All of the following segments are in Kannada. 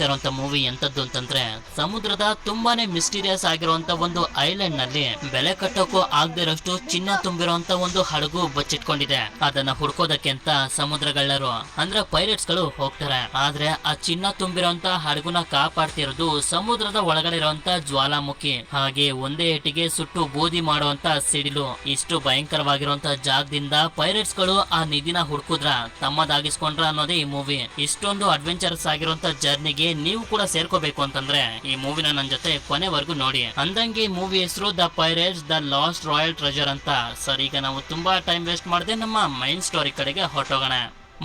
ಇರುವಂತ ಮೂವಿ ಎಂತದ್ದು ಅಂತಂದ್ರೆ ಸಮುದ್ರದ ತುಂಬಾನೇ ಮಿಸ್ಟೀರಿಯಸ್ ಆಗಿರುವಂತ ಒಂದು ಐಲ್ಯಾಂಡ್ ನಲ್ಲಿ ಬೆಲೆ ಕಟ್ಟೋಕು ಆಗದಿರೋಷ್ಟು ಚಿನ್ನ ತುಂಬಿರುವಂತ ಒಂದು ಹಡಗು ಬಚ್ಚಿಟ್ಕೊಂಡಿದೆ. ಅದನ್ನ ಹುಡ್ಕೋದಕ್ಕೆ ಅಂತ ಸಮುದ್ರಗಳ್ಳರು ಅಂದ್ರೆ ಪೈರೇಟ್ಸ್ ಗಳು ಹೋಗ್ತಾರೆ. ಆದ್ರೆ ಆ ಚಿನ್ನ ತುಂಬಿರುವಂತ ಹಡಗುನ ಕಾಪಾಡ್ತಿರೋದು ಸಮುದ್ರದ ಒಳಗಡೆ ಇರುವಂತ ಜ್ವಾಲಾಮುಖಿ. ಹಾಗೆ ಒಂದೇ ಏಟಿಗೆ ಸುಟ್ಟು ಬೂದಿ ಮಾಡುವಂತ ಸಿಡಿಲು. ಇಷ್ಟು ಭಯಂಕರವಾಗಿರುವಂತ ಜಾಗದಿಂದ ಪೈರೇಟ್ಸ್ ಗಳು ಆ ನಿಧಿನ ಹುಡ್ಕುದ್ರ ತಮ್ಮದಾಗಿಸ್ಕೊಂಡ್ರ ಅನ್ನೋದೇ ಈ ಮೂವಿ. ಇಷ್ಟೊಂದು ಅಡ್ವೆಂಚರಸ್ ಆಗಿರುವಂತ ಜರ್ನಿಗೆ ನೀವು ಕೂಡ ಸೇರ್ಕೋಬೇಕು ಅಂತಂದ್ರೆ ಈ ಮೂವಿನ ನನ್ನ ಜೊತೆ ಕೊನೆವರೆಗೂ ನೋಡಿ. ಅಂದಂಗೆ ಈ ಮೂವಿ ಹೆಸರು the pirates the last royal treasure ಅಂತ. ಸರ್, ಈಗ ನಾವು ತುಂಬಾ ಟೈಮ್ ವೇಸ್ಟ್ ಮಾಡದೆ ನಮ್ಮ ಮೈನ್ ಸ್ಟೋರಿ ಕಡೆಗೆ ಹೊರಟೋಗೋಣ.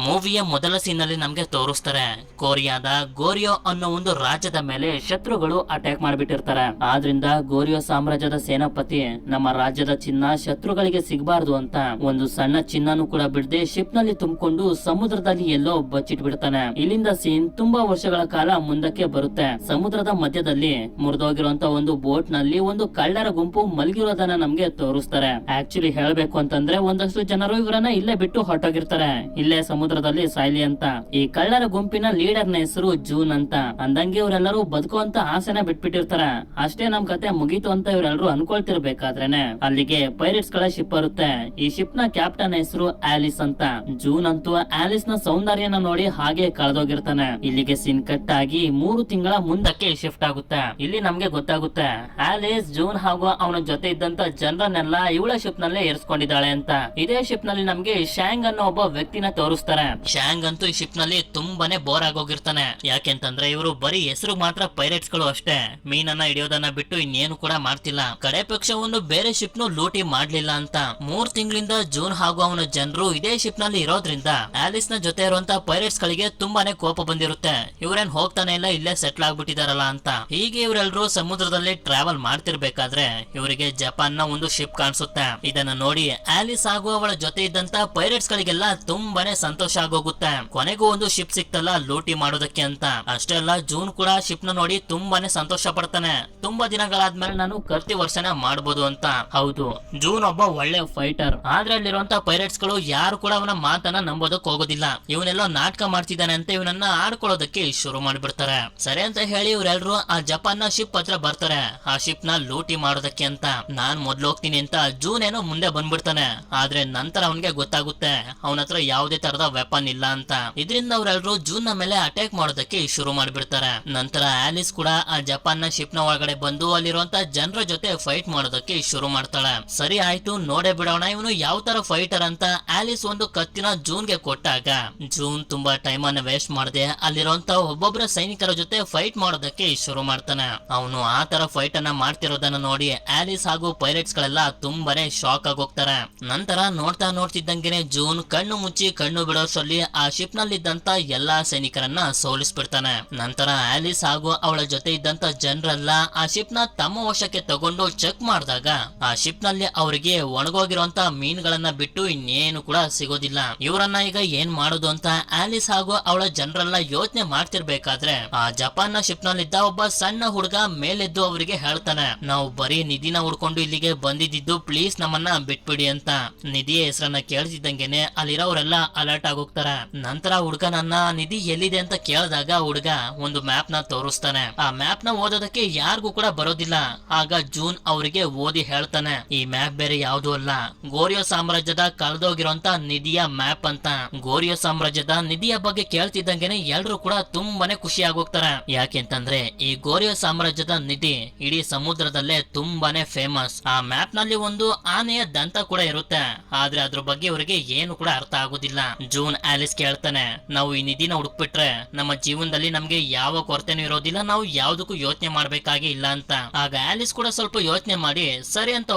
ಮೂವಿಯ ಮೊದಲ ಸೀನ್ ಅಲ್ಲಿ ನಮ್ಗೆ ತೋರಿಸ್ತಾರೆ ಕೊರಿಯಾದ ಗೋರಿಯೋ ಅನ್ನೋ ಒಂದು ರಾಜ್ಯದ ಮೇಲೆ ಶತ್ರುಗಳು ಅಟ್ಯಾಕ್ ಮಾಡಿಬಿಟ್ಟಿರ್ತಾರೆ. ಆದ್ರಿಂದ ಗೋರಿಯೋ ಸಾಮ್ರಾಜ್ಯದ ಸೇನಾಪತಿ ನಮ್ಮ ರಾಜ್ಯದ ಚಿನ್ನ ಶತ್ರುಗಳಿಗೆ ಸಿಗಬಾರ್ದು ಅಂತ ಒಂದು ಸಣ್ಣ ಚಿನ್ನನು ಕೂಡ ಬಿಡದೆ ಶಿಪ್ ನಲ್ಲಿ ತುಂಬಿಕೊಂಡು ಸಮುದ್ರದಲ್ಲಿ ಎಲ್ಲೋ ಬಚ್ಚಿಟ್ ಬಿಡ್ತಾನೆ. ಇಲ್ಲಿಂದ ಸೀನ್ ತುಂಬಾ ವರ್ಷಗಳ ಕಾಲ ಮುಂದಕ್ಕೆ ಬರುತ್ತೆ. ಸಮುದ್ರದ ಮಧ್ಯದಲ್ಲಿ ಮುರಿದೋಗಿರುವಂತ ಒಂದು ಬೋಟ್ ನಲ್ಲಿ ಒಂದು ಕಳ್ಳರ ಗುಂಪು ಮಲಗಿರೋದನ್ನ ನಮ್ಗೆ ತೋರಿಸ್ತಾರೆ. ಆಕ್ಚುಲಿ ಹೇಳ್ಬೇಕು ಅಂತಂದ್ರೆ ಒಂದಷ್ಟು ಜನರು ಇವರನ್ನ ಇಲ್ಲೇ ಬಿಟ್ಟು ಹೊರಟೋಗಿರ್ತಾರೆ, ಇಲ್ಲೇ ಸಮುದ್ರದಲ್ಲಿ ಸಾಯ್ಲಿ ಅಂತ. ಈ ಕಳ್ಳರ ಗುಂಪಿನ ಲೀಡರ್ ನ ಹೆಸರು ಜೂನ್ ಅಂತ. ಅಂದಂಗೆ ಇವರೆಲ್ಲರೂ ಬದುಕುವಂತ ಆಸೆನ ಬಿಟ್ಬಿಟ್ಟಿರ್ತಾರ. ಅಷ್ಟೇ ನಮ್ ಕತೆ ಮುಗೀತು ಅಂತ ಇವರೆಲ್ಲರೂ ಅನ್ಕೊಳ್ತಿರ್ಬೇಕಾದ್ರೇನೆ ಅಲ್ಲಿಗೆ ಪೈರೇಟ್ಸ್ ಗಳ ಶಿಪ್ ಬರುತ್ತೆ. ಈ ಶಿಪ್ ನ ಕ್ಯಾಪ್ಟನ್ ಹೆಸರು ಆಲಿಸ್ ಅಂತ. ಜೂನ್ ಅಂತೂ ಆಲಿಸ್ ನ ಸೌಂದರ್ಯನ ನೋಡಿ ಹಾಗೆ ಕಳೆದೋಗಿರ್ತಾನೆ. ಇಲ್ಲಿಗೆ ಸೀನ್ ಕಟ್ ಆಗಿ 3 ತಿಂಗಳ ಮುಂದಕ್ಕೆ ಶಿಫ್ಟ್ ಆಗುತ್ತೆ. ಇಲ್ಲಿ ನಮ್ಗೆ ಗೊತ್ತಾಗುತ್ತೆ ಆಲಿಸ್ ಜೂನ್ ಹಾಗೂ ಅವನ ಜೊತೆ ಇದ್ದಂತ ಜನರನ್ನೆಲ್ಲ ಇವಳ ಶಿಪ್ ನಲ್ಲೇ ಏರ್ಸ್ಕೊಂಡಿದ್ದಾಳೆ ಅಂತ. ಇದೇ ಶಿಪ್ ನಲ್ಲಿ ನಮ್ಗೆ ಶಾಂಗ್ ಅನ್ನೋ ಒಬ್ಬ ವ್ಯಕ್ತಿನ ತೋರಿಸ್ತಾರೆ. ಶಾಂಗ್ ಅಂತೂ ಈ ಶಿಪ್ ನಲ್ಲಿ ತುಂಬಾನೇ ಬೋರ್ ಆಗೋಗಿರ್ತಾನೆ. ಯಾಕೆಂತಂದ್ರೆ ಇವರು ಬರೀ ಹೆಸರು ಮಾತ್ರ ಪೈರೇಟ್ಸ್ ಗಳು ಅಷ್ಟೇ, ಮೀನನ್ನ ಹಿಡಿಯೋದನ್ನ ಬಿಟ್ಟು ಇನ್ನೇನು ಕೂಡ ಮಾಡ್ತಿಲ್ಲ. ಕಡೆ ಪಕ್ಷ ಒಂದು ಬೇರೆ ಶಿಪ್ ನು ಲೂಟಿ ಮಾಡ್ಲಿಲ್ಲ ಅಂತ. 3 ತಿಂಗಳಿಂದ ಜೂನ್ ಹಾಗೂ ಅವನ ಜನರು ಇದೇ ಶಿಪ್ ನಲ್ಲಿ ಇರೋದ್ರಿಂದ ಆಲಿಸ್ ನ ಜೊತೆ ಇರುವಂತ ಪೈರೇಟ್ಸ್ ಗಳಿಗೆ ತುಂಬಾನೇ ಕೋಪ ಬಂದಿರುತ್ತೆ. ಇವ್ರೇನ್ ಹೋಗ್ತಾನೆ ಇಲ್ಲ, ಇಲ್ಲೇ ಸೆಟ್ಲ್ ಆಗ್ಬಿಟ್ಟಿದಾರಲ್ಲ ಅಂತ. ಹೀಗೆ ಇವರೆಲ್ಲರೂ ಸಮುದ್ರದಲ್ಲಿ ಟ್ರಾವೆಲ್ ಮಾಡ್ತಿರ್ಬೇಕಾದ್ರೆ ಇವರಿಗೆ ಜಪಾನ್ ನ ಒಂದು ಶಿಪ್ ಕಾಣಿಸುತ್ತೆ. ಇದನ್ನ ನೋಡಿ ಆಲಿಸ್ ಹಾಗೂ ಅವಳ ಜೊತೆ ಇದ್ದಂತ ಪೈರೇಟ್ಸ್ ಗಳಿಗೆಲ್ಲ ತುಂಬಾನೇ ಸಂತೋಷ ಆಗೋಗುತ್ತೆ. ಕೊನೆಗೂ ಒಂದು ಶಿಪ್ ಸಿಕ್ತಲ್ಲ ಲೂಟಿ ಮಾಡೋದಕ್ಕೆ ಅಂತ. ಅಷ್ಟೇ ಅಲ್ಲ, ಜೂನ್ ಕೂಡ ಶಿಪ್ ನ ನೋಡಿ ತುಂಬಾನೇ ಸಂತೋಷ ಪಡ್ತಾನೆ. ತುಂಬಾ ದಿನಗಳಾದ್ಮೇಲೆ ನಾನು ಕರ್ತಿ ವರ್ಷನ ಮಾಡಬಹುದು ಅಂತ. ಹೌದು, ಜೂನ್ ಒಬ್ಬ ಒಳ್ಳೆ ಫೈಟರ್. ಆದ್ರೆ ಅಲ್ಲಿರುವಂತ ಪೈರೇಟ್ಸ್ ಗಳು ಯಾರು ಕೂಡ ಅವನ ಮಾತನ್ನ ನಂಬೋದಕ್ ಹೋಗೋದಿಲ್ಲ. ಇವನೆಲ್ಲೋ ನಾಟಕ ಮಾಡ್ತಿದ್ದಾನೆ ಅಂತ ಇವನನ್ನ ಆಡ್ಕೊಳ್ಳೋದಕ್ಕೆ ಶುರು ಮಾಡಿಬಿಡ್ತಾರೆ. ಸರಿ ಅಂತ ಹೇಳಿ ಇವರೆಲ್ಲರೂ ಆ ಜಪಾನ್ ನ ಶಿಪ್ ಹತ್ರ ಬರ್ತಾರೆ, ಆ ಶಿಪ್ ನ ಲೂಟಿ ಮಾಡೋದಕ್ಕೆ ಅಂತ. ನಾನ್ ಮೊದ್ಲು ಹೋಗ್ತೀನಿ ಅಂತ ಜೂನ್ ಏನೋ ಮುಂದೆ ಬಂದ್ಬಿಡ್ತಾನೆ. ಆದ್ರೆ ನಂತರ ಅವನ್ಗೆ ಗೊತ್ತಾಗುತ್ತೆ ಅವನ ಹತ್ರ ಯಾವುದೇ ತರದ ವೆಪನ್ ಇಲ್ಲ ಅಂತ. ಇದರಿಂದ ಅವರೆಲ್ಲರೂ ಜೂನ್ ನ ಮೇಲೆ ಅಟ್ಯಾಕ್ ಮಾಡೋದಕ್ಕೆ ಶುರು ಮಾಡಿಬಿಡ್ತಾರೆ. ನಂತರ ಆಲಿಸ್ ಕೂಡ ಆ ಜಪಾನ್ ನ ಶಿಪ್ ನ ಒಳಗಡೆ ಬಂದು ಅಲ್ಲಿರುವಂತ ಜನರ ಜೊತೆ ಫೈಟ್ ಮಾಡೋದಕ್ಕೆ ಶುರು ಮಾಡ್ತಾಳೆ. ಸರಿ ಆಯ್ತು, ನೋಡೇ ಬಿಡೋಣ ಇವನು ಯಾವ ತರ ಫೈಟರ್ ಅಂತ ಆಲಿಸ್ ಒಂದು ಕತ್ತಿನ ಜೂನ್ ಗೆ ಕೊಟ್ಟಾಗ ಜೂನ್ ತುಂಬಾ ಟೈಮ್ ಅನ್ನ ವೇಸ್ಟ್ ಮಾಡದೆ ಅಲ್ಲಿರುವಂತ ಒಬ್ಬೊಬ್ಬರ ಸೈನಿಕರ ಜೊತೆ ಫೈಟ್ ಮಾಡೋದಕ್ಕೆ ಶುರು ಮಾಡ್ತಾನೆ. ಅವನು ಆ ತರ ಫೈಟ್ ಅನ್ನ ಮಾಡ್ತಿರೋದನ್ನ ನೋಡಿ ಆಲಿಸ್ ಹಾಗೂ ಪೈರೇಟ್ಸ್ ಗಳೆಲ್ಲ ತುಂಬಾನೇ ಶಾಕ್ ಆಗೋಗ್ತಾರೆ. ನಂತರ ನೋಡ್ತಾ ನೋಡ್ತಿದ್ದಂಗೆನೆ ಜೂನ್ ಕಣ್ಣು ಮುಚ್ಚಿ ಕಣ್ಣು ಬಿಡೋಷ್ಟರಲ್ಲಿ ಆ ಶಿಪ್ ನಲ್ಲಿದ್ದಂತ ಎಲ್ಲಾ ಸೈನಿಕರನ್ನ ಸೋಲಿಸ್ಬಿಡ್ತಾನೆ. ನಂತರ ಆಲಿಸ್ ಹಾಗೂ ಅವಳ ಜೊತೆ ಇದ್ದಂತ ಜನರೆಲ್ಲ ಆ ಶಿಪ್ ನ ತಮ್ಮ ವಶಕ್ಕೆ ತಗೊಂಡು ಚೆಕ್ ಮಾಡಿದಾಗ ಆ ಶಿಪ್ ನಲ್ಲಿ ಅವರಿಗೆ ಒಣಗೋಗಿರುವಂತ ಮೀನುಗಳನ್ನ ಬಿಟ್ಟು ಇನ್ನೇನು ಕೂಡ ಸಿಗೋದಿಲ್ಲ. ಇವರನ್ನ ಈಗ ಏನ್ ಮಾಡೋದು ಅಂತ ಆಲಿಸ್ ಹಾಗೂ ಅವಳ ಜನರೆಲ್ಲ ಯೋಚನೆ ಮಾಡ್ತಿರ್ಬೇಕಾದ್ರೆ ಆ ಜಪಾನ್ ನ ಶಿಪ್ ನಲ್ಲಿದ್ದ ಒಬ್ಬ ಸಣ್ಣ ಹುಡುಗ ಮೇಲೆದ್ದು ಅವರಿಗೆ ಹೇಳ್ತಾನೆ, ನಾವು ಬರೀ ನಿಧಿನ ಹುಡ್ಕೊಂಡು ಇಲ್ಲಿಗೆ ಬಂದಿದ್ದು, ಪ್ಲೀಸ್ ನಮ್ಮನ್ನ ಬಿಟ್ಬಿಡಿ ಅಂತ. ನಿಧಿಯ ಹೆಸರನ್ನ ಕೇಳ್ತಿದ್ದಂಗೆನೆ ಅಲ್ಲಿರೋರೆಲ್ಲ ಅಲರ್ಟ್ ಆಗೋಗ್ತಾರೆ. ನಂತರ ಹುಡುಗನನ್ನ ನಿಧಿ ಎಲ್ಲಿದೆ ಅಂತ ಕೇಳಿದಾಗ ಹುಡುಗ ಒಂದು ಮ್ಯಾಪ್ ನ ತೋರಿಸ್ತಾನೆ. ಆ ಮ್ಯಾಪ್ ನ ಓದೋದಕ್ಕೆ ಯಾರಿಗೂ ಕೂಡ ಬರೋದಿಲ್ಲ. ಆಗ ಜೂನ್ ಅವರಿಗೆ ಓದಿ ಹೇಳ್ತಾನೆ, ಈ ಮ್ಯಾಪ್ ಬೇರೆ ಯಾವ್ದು ಅಲ್ಲ, ಗೋರಿಯೋ ಸಾಮ್ರಾಜ್ಯದ ಕಳೆದೋಗಿರುವಂತ ನಿಧಿಯ ಮ್ಯಾಪ್ ಅಂತ. ಗೋರಿಯೋ ಸಾಮ್ರಾಜ್ಯದ ನಿಧಿಯ ಬಗ್ಗೆ ಕೇಳ್ತಿದ್ದಂಗೆನೆ ಎಲ್ರು ಕೂಡ ತುಂಬಾನೇ ಖುಷಿ ಆಗೋಗ್ತಾರೆ. ಯಾಕೆಂತಂದ್ರೆ ಈ ಗೋರಿಯೋ ಸಾಮ್ರಾಜ್ಯದ ನಿಧಿ ಇಡೀ ಸಮುದ್ರದಲ್ಲೇ ತುಂಬಾನೇ ಫೇಮಸ್. ಆ ಮ್ಯಾಪ್ ನಲ್ಲಿ ಒಂದು ಆನೆಯ ದಂತ ಕೂಡ ಇರುತ್ತೆ. ಆದ್ರೆ ಅದ್ರ ಬಗ್ಗೆ ಇವರಿಗೆ ಏನು ಕೂಡ ಅರ್ಥ ಆಗೋದಿಲ್ಲ. ಜೂನ್ ಆಲಿಸ್ ಕೇಳ್ತಾನೆ, ನಾವು ಈ ನಿಧಿನ ಹುಡುಕ್ಬಿಟ್ರೆ ನಮ್ಮ ಜೀವನದಲ್ಲಿ ನಮ್ಗೆ ಯಾವ ಕೊರತೆನೂ ಇರೋದಿಲ್ಲ, ನಾವು ಯಾವ್ದಕ್ಕೂ ಯೋಚನೆ ಮಾಡ್ಬೇಕಾಗಿ ಇಲ್ಲ ಅಂತ. ಆಗ ಆಲಿಸ್ ಕೂಡ ಸ್ವಲ್ಪ ಯೋಚನೆ ಮಾಡಿ ಸರಿ ಅಂತ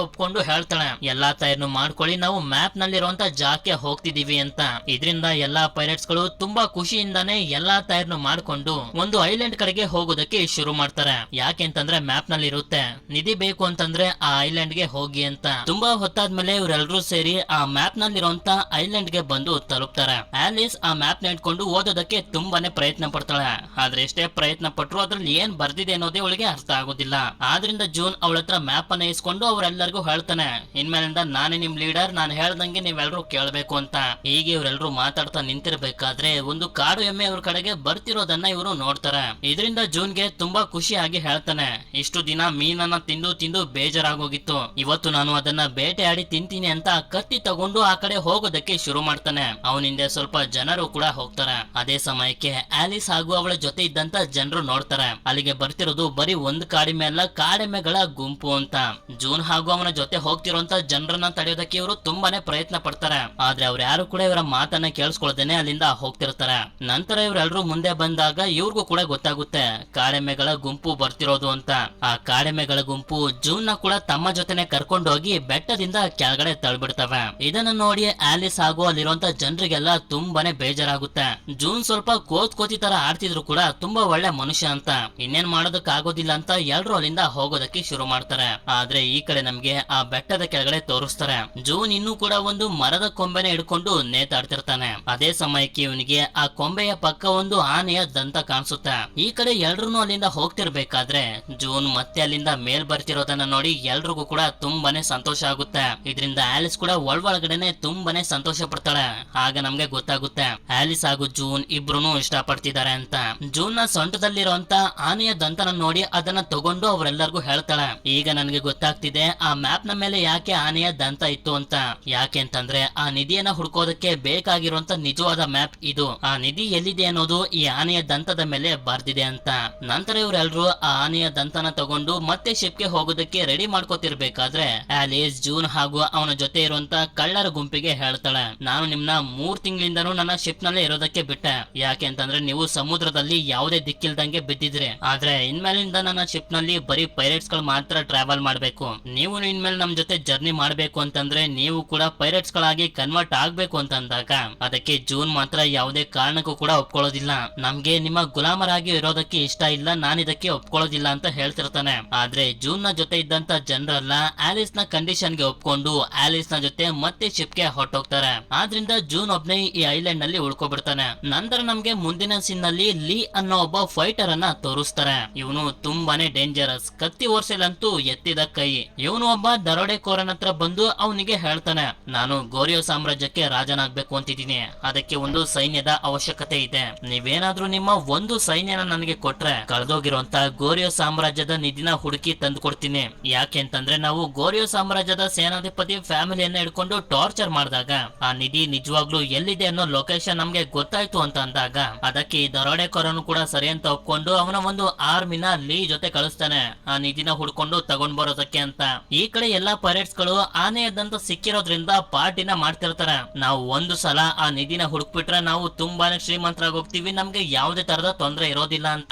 ಒಪ್ಕೊಂಡು ಹೇಳ್ತಾಳೆ, ಎಲ್ಲಾ ತಯಾರನ್ನು ಮಾಡ್ಕೊಳ್ಳಿ, ನಾವು ಮ್ಯಾಪ್ ನಲ್ಲಿರುವಂತ ಜಾಗಕ್ಕೆ ಹೋಗ್ತಿದೀವಿ ಅಂತ. ಇದರಿಂದ ಎಲ್ಲಾ ಪೈರೇಟ್ಸ್ ಗಳು ತುಂಬಾ ಖುಷಿಯಿಂದಾನೆ ಎಲ್ಲಾ ತಯಾರನ್ನು ಮಾಡ್ಕೊಂಡು ಒಂದು ಐಲ್ಯಾಂಡ್ ಕಡೆಗೆ ಹೋಗೋದಕ್ಕೆ ಶುರು ಮಾಡ್ತಾರೆ. ಯಾಕೆಂತಂದ್ರೆ ಮ್ಯಾಪ್ ನಲ್ಲಿ ಇರುತ್ತೆ ನಿಧಿ ಬೇಕು ಅಂತಂದ್ರೆ ಆ ಐಲ್ಯಾಂಡ್ ಗೆ ಹೋಗಿ ಅಂತ. ತುಂಬಾ ಹೊತ್ತಾದ್ಮೇಲೆ ಇವರೆಲ್ಲರೂ ಸೇರಿ ಆ ಮ್ಯಾಪ್ ನಲ್ಲಿರುವಂತ ಐಲ್ಯಾಂಡ್ ಗೆ ಬಂದು ತಲುಪ್ತಾರೆ. ಹೇಳ್ತಾರೆ. ಆಲಿಸ್ ಆ ಮ್ಯಾಪ್ ನ ಇಟ್ಕೊಂಡು ಓದೋದಕ್ಕೆ ತುಂಬಾನೇ ಪ್ರಯತ್ನ ಪಡ್ತಾಳೆ. ಆದ್ರೆ ಎಷ್ಟೇ ಪ್ರಯತ್ನ ಪಟ್ರು ಅದ್ರಲ್ಲಿ ಏನ್ ಬರ್ದಿದೆ ಅನ್ನೋದೇ ಅವಳಿಗೆ ಅರ್ಥ ಆಗೋದಿಲ್ಲ. ಆದ್ರಿಂದ ಜೂನ್ ಅವಳ ಹತ್ರ ಮ್ಯಾಪ್ ಅನ್ನ ಇಸ್ಕೊಂಡು ಅವರೆಲ್ಲರಿಗೂ ಹೇಳ್ತಾನೆ, ಇನ್ಮೇಲಿಂದ ನಾನೇ ನಿಮ್ ಲೀಡರ್, ನಾನು ಹೇಳ್ದಂಗೆ ನೀವೆಲ್ಲರೂ ಕೇಳ್ಬೇಕು ಅಂತ. ಹೀಗೆ ಇವರೆಲ್ಲರೂ ಮಾತಾಡ್ತಾ ನಿಂತಿರ್ಬೇಕಾದ್ರೆ ಒಂದು ಕಾಡು ಎಮ್ಮೆ ಅವ್ರ ಕಡೆಗೆ ಬರ್ತಿರೋದನ್ನ ಇವರು ನೋಡ್ತಾರೆ. ಇದರಿಂದ ಜೂನ್ಗೆ ತುಂಬಾ ಖುಷಿಯಾಗಿ ಹೇಳ್ತಾನೆ, ಇಷ್ಟು ದಿನ ಮೀನನ್ನ ತಿಂದು ತಿಂದು ಬೇಜಾರಾಗೋಗಿತ್ತು, ಇವತ್ತು ನಾನು ಅದನ್ನ ಬೇಟೆಯಾಡಿ ತಿಂತೀನಿ ಅಂತ ಕತ್ತಿ ತಗೊಂಡು ಆ ಕಡೆ ಹೋಗೋದಕ್ಕೆ ಶುರು ಮಾಡ್ತಾನೆ. ಅವನಿಂದ ಸ್ವಲ್ಪ ಜನರು ಕೂಡ ಹೋಗ್ತಾರೆ. ಅದೇ ಸಮಯಕ್ಕೆ ಆಲಿಸ್ ಹಾಗೂ ಅವಳ ಜೊತೆ ಇದ್ದಂತ ಜನರು ನೋಡ್ತಾರೆ, ಅಲ್ಲಿಗೆ ಬರ್ತಿರೋದು ಬರೀ ಒಂದು ಕಾಡಿಮೆ ಅಲ್ಲ, ಕಾಡೆಮ್ಮೆಗಳ ಗುಂಪು ಅಂತ. ಜೂನ್ ಹಾಗೂ ಅವನ ಜೊತೆ ಹೋಗ್ತಿರುವಂತ ಜನರನ್ನ ತಡೆಯೋದಕ್ಕೆ ಇವರು ತುಂಬಾನೇ ಪ್ರಯತ್ನ ಪಡ್ತಾರೆ. ಆದ್ರೆ ಅವ್ರು ಯಾರು ಕೂಡ ಇವರ ಮಾತನ್ನ ಕೇಳಿಸ್ಕೊಳ್ದೇನೆ ಅಲ್ಲಿಂದ ಹೋಗ್ತಿರ್ತಾರೆ. ನಂತರ ಇವರೆಲ್ಲರೂ ಮುಂದೆ ಬಂದಾಗ ಇವ್ರಿಗೂ ಕೂಡ ಗೊತ್ತಾಗುತ್ತೆ ಕಾಡೆಮ್ಮೆಗಳ ಗುಂಪು ಬರ್ತಿರೋದು ಅಂತ. ಆ ಕಾಡೆಮ್ಮೆಗಳ ಗುಂಪು ಜೂನ್ ನ ಕೂಡ ತಮ್ಮ ಜೊತೆನೆ ಕರ್ಕೊಂಡು ಹೋಗಿ ಬೆಟ್ಟದಿಂದ ಕೆಳಗಡೆ ತಳ್ಬಿಡ್ತವೆ. ಇದನ್ನ ನೋಡಿ ಆಲಿಸ್ ಹಾಗೂ ಅಲ್ಲಿರುವಂತ ಜನರಿಗೆಲ್ಲ ತುಂಬಾನೇ ಬೇಜಾರಾಗುತ್ತೆ. ಜೂನ್ ಸ್ವಲ್ಪ ಕೋತಿ ತರ ಆಡ್ತಿದ್ರು ಕೂಡ ತುಂಬಾ ಒಳ್ಳೆ ಮನುಷ್ಯ ಅಂತ, ಇನ್ನೇನ್ ಮಾಡೋದಕ್ ಆಗೋದಿಲ್ಲ ಅಂತ ಎಲ್ರು ಅಲ್ಲಿಂದ ಹೋಗೋದಕ್ಕೆ ಶುರು ಮಾಡ್ತಾರೆ. ಆದ್ರೆ ಈ ಕಡೆ ನಮ್ಗೆ ಆ ಬೆಟ್ಟದ ಕೆಳಗಡೆ ತೋರಿಸ್ತಾರೆ, ಜೂನ್ ಇನ್ನೂ ಕೂಡ ಒಂದು ಮರದ ಕೊಂಬೆನ ಹಿಡ್ಕೊಂಡು ನೇತಾಡ್ತಿರ್ತಾನೆ. ಅದೇ ಸಮಯಕ್ಕೆ ಇವನಿಗೆ ಆ ಕೊಂಬೆಯ ಪಕ್ಕ ಒಂದು ಆನೆಯ ದಂತ ಕಾಣಿಸುತ್ತೆ. ಈ ಕಡೆ ಎಲ್ರು ಅಲ್ಲಿಂದ ಹೋಗ್ತಿರ್ಬೇಕಾದ್ರೆ ಜೂನ್ ಮತ್ತೆ ಅಲ್ಲಿಂದ ಮೇಲ್ ಬರ್ತಿರೋದನ್ನ ನೋಡಿ ಎಲ್ರಿಗೂ ಕೂಡ ತುಂಬಾನೇ ಸಂತೋಷ ಆಗುತ್ತೆ. ಇದರಿಂದ ಆಲಿಸ್ ಕೂಡ ಒಳಗಡೆನೆ ತುಂಬಾನೇ ಸಂತೋಷ ಪಡ್ತಾಳೆ. ಆಗ ನಮ್ಗೆ ಗೊತ್ತಾಗುತ್ತೆ ಆಲಿಸ್ ಹಾಗೂ ಜೂನ್ ಇಬ್ರು ಇಷ್ಟ ಪಡ್ತಿದ್ದಾರೆ ಅಂತ. ಜೂನ್ ನ ಸೊಂಟದಲ್ಲಿರುವಂತ ಆನೆಯ ದಂತನ ನೋಡಿ ಅದನ್ನ ತಗೊಂಡು ಅವರೆಲ್ಲರಿಗೂ ಹೇಳ್ತಾಳೆ, ಈಗ ನನಗೆ ಗೊತ್ತಾಗ್ತಿದೆ ಆ ಮ್ಯಾಪ್ ನ ಮೇಲೆ ಯಾಕೆ ಆನೆಯ ದಂತ ಇತ್ತು ಅಂತ. ಯಾಕೆ ಅಂತಂದ್ರೆ ಆ ನಿಧಿಯನ್ನ ಹುಡ್ಕೋದಕ್ಕೆ ಬೇಕಾಗಿರುವಂತ ನಿಜವಾದ ಮ್ಯಾಪ್ ಇದು. ಆ ನಿಧಿ ಎಲ್ಲಿದೆ ಅನ್ನೋದು ಈ ಆನೆಯ ದಂತದ ಮೇಲೆ ಬರ್ದಿದೆ ಅಂತ. ನಂತರ ಇವರೆಲ್ಲರೂ ಆ ಆನೆಯ ದಂತನ ತಗೊಂಡು ಮತ್ತೆ ಶಿಪ್ಗೆ ಹೋಗೋದಕ್ಕೆ ರೆಡಿ ಮಾಡ್ಕೋತಿರ್ಬೇಕಾದ್ರೆ ಆಲಿಸ್ ಜೂನ್ ಹಾಗೂ ಅವನ ಜೊತೆ ಇರುವಂತ ಕಳ್ಳರ ಗುಂಪಿಗೆ ಹೇಳ್ತಾಳೆ, ನಾನು ನಿಮ್ನ 3 ತಿಂಗಳಿಂದನೂ ನನ್ನ ಶಿಪ್ ನಲ್ಲೇ ಇರೋದಕ್ಕೆ ಬಿಟ್ಟೆ. ಯಾಕೆ ಅಂತಂದ್ರೆ ನೀವು ಸಮುದ್ರದಲ್ಲಿ ಯಾವುದೇ ದಿಕ್ಕಿಲ್ದಂಗೆ ಬಿದ್ದಿದ್ರೆ, ಆದ್ರೆ ಇನ್ಮೇಲಿಂದ ನನ್ನ ಶಿಪ್ ನಲ್ಲಿ ಬರೀ ಪೈರೇಟ್ಸ್ ಗಳು ಮಾತ್ರ ಟ್ರಾವೆಲ್ ಮಾಡ್ಬೇಕು. ನೀವು ಇನ್ಮೇಲೆ ನಮ್ ಜೊತೆ ಜರ್ನಿ ಮಾಡ್ಬೇಕು ಅಂತಂದ್ರೆ ನೀವು ಕೂಡ ಪೈರೇಟ್ಸ್ ಗಳಾಗಿ ಕನ್ವರ್ಟ್ ಆಗ್ಬೇಕು ಅಂತ ಅಂದಾಗ ಅದಕ್ಕೆ ಜೂನ್ ಮಾತ್ರ ಯಾವುದೇ ಕಾರಣಕ್ಕೂ ಕೂಡ ಒಪ್ಕೊಳ್ಳೋದಿಲ್ಲ. ನಮ್ಗೆ ನಿಮ್ಮ ಗುಲಾಮರಾಗಿ ಇರೋದಕ್ಕೆ ಇಷ್ಟ ಇಲ್ಲ, ನಾನು ಇದಕ್ಕೆ ಒಪ್ಕೊಳ್ಳೋದಿಲ್ಲ ಅಂತ ಹೇಳ್ತಿರ್ತಾನೆ. ಆದ್ರೆ ಜೂನ್ ನ ಜೊತೆ ಇದ್ದಂತ ಜನರೆಲ್ಲ ಆಲಿಸ್ ನ ಕಂಡೀಷನ್ ಗೆ ಒಪ್ಕೊಂಡು ಆಲಿಸ್ ನ ಜೊತೆ ಮತ್ತೆ ಶಿಪ್ ಗೆ ಹೊರಟೋಗ್ತಾರೆ. ಆದ್ರಿಂದ ಜೂನ್ ಒಬ್ನೇ ಈ ಐಲ್ಯಾಂಡ್ ನಲ್ಲಿ ಉಳ್ಕೊಬಿಡ್ತಾನೆ. ನಂತರ ನಮ್ಗೆ ಮುಂದಿನ ಸೀನ್ ನಲ್ಲಿ ಲೀ ಅನ್ನೋ ಒಬ್ಬ ಫೈಟರ್ ಅನ್ನ ತೋರಿಸ್ತಾರೆ. ಇವನು ತುಂಬಾನೇ ಡೇಂಜರಸ್, ಕತ್ತಿ ಓರ್ಸಲಂತೂ ಎತ್ತಿದ ಕೈ. ಇವನು ಒಬ್ಬ ದರೋಡೆಕೋರನ ಹತ್ರ ಬಂದು ಅವನಿಗೆ ಹೇಳ್ತಾನೆ, ನಾನು ಗೋರಿಯೋ ಸಾಮ್ರಾಜ್ಯಕ್ಕೆ ರಾಜನಾಗ್ಬೇಕು ಅಂತಿದ್ದೀನಿ, ಅದಕ್ಕೆ ಒಂದು ಸೈನ್ಯದ ಅವಶ್ಯಕತೆ ಇದೆ. ನೀವೇನಾದ್ರೂ ನಿಮ್ಮ ಒಂದು ಸೈನ್ಯನ ನನಗೆ ಕೊಟ್ರೆ ಕಳೆದೋಗಿರುವಂತ ಗೋರಿಯೋ ಸಾಮ್ರಾಜ್ಯದ ನಿಧಿನ ಹುಡುಕಿ ತಂದು ಕೊಡ್ತೀನಿ. ಯಾಕೆ ಅಂತಂದ್ರೆ ನಾವು ಗೋರಿಯೋ ಸಾಮ್ರಾಜ್ಯದ ಸೇನಾಧಿಪತಿ ಫ್ಯಾಮಿಲಿಯನ್ನ ಹಿಡ್ಕೊಂಡು ಟಾರ್ಚರ್ ಮಾಡಿದಾಗ ಆ ನಿಧಿ ನಿಜವಾಗ್ಲೂ ಎಲ್ಲಿದೆ ಅನ್ನೋ ಲೊಕೇಶನ್ ನಮ್ಗೆ ಗೊತ್ತಾಯ್ತು ಅಂತ ಅಂದಾಗ ಅದಕ್ಕೆ ಈ ದರೋಡೆಕೋರನು ಕೂಡ ಸರಿ ಅಂತ ಒಪ್ಕೊಂಡು ಅವನ ಒಂದು ಆರ್ಮಿನ ಲೀ ಜೊತೆ ಕಳಿಸ್ತಾನೆ ಆ ನಿಧಿನ ಹುಡ್ಕೊಂಡು ತಗೊಂಡ್ ಬರೋದಕ್ಕೆ ಅಂತ. ಈ ಕಡೆ ಎಲ್ಲಾ ಪೈರೇಟ್ಸ್ ಗಳು ಆನೆಯದಂತ ಸಿಕ್ಕಿರೋದ್ರಿಂದ ಪಾರ್ಟಿನ ಮಾಡ್ತಿರ್ತಾರೆ. ನಾವು ಒಂದು ಸಲ ಆ ನಿಧಿನ ಹುಡುಕ್ಬಿಟ್ರೆ ನಾವು ತುಂಬಾನೇ ಶ್ರೀಮಂತರಾಗಿ ಹೋಗ್ತೀವಿ, ನಮ್ಗೆ ಯಾವುದೇ ತರದ ತೊಂದರೆ ಇರೋದಿಲ್ಲ ಅಂತ.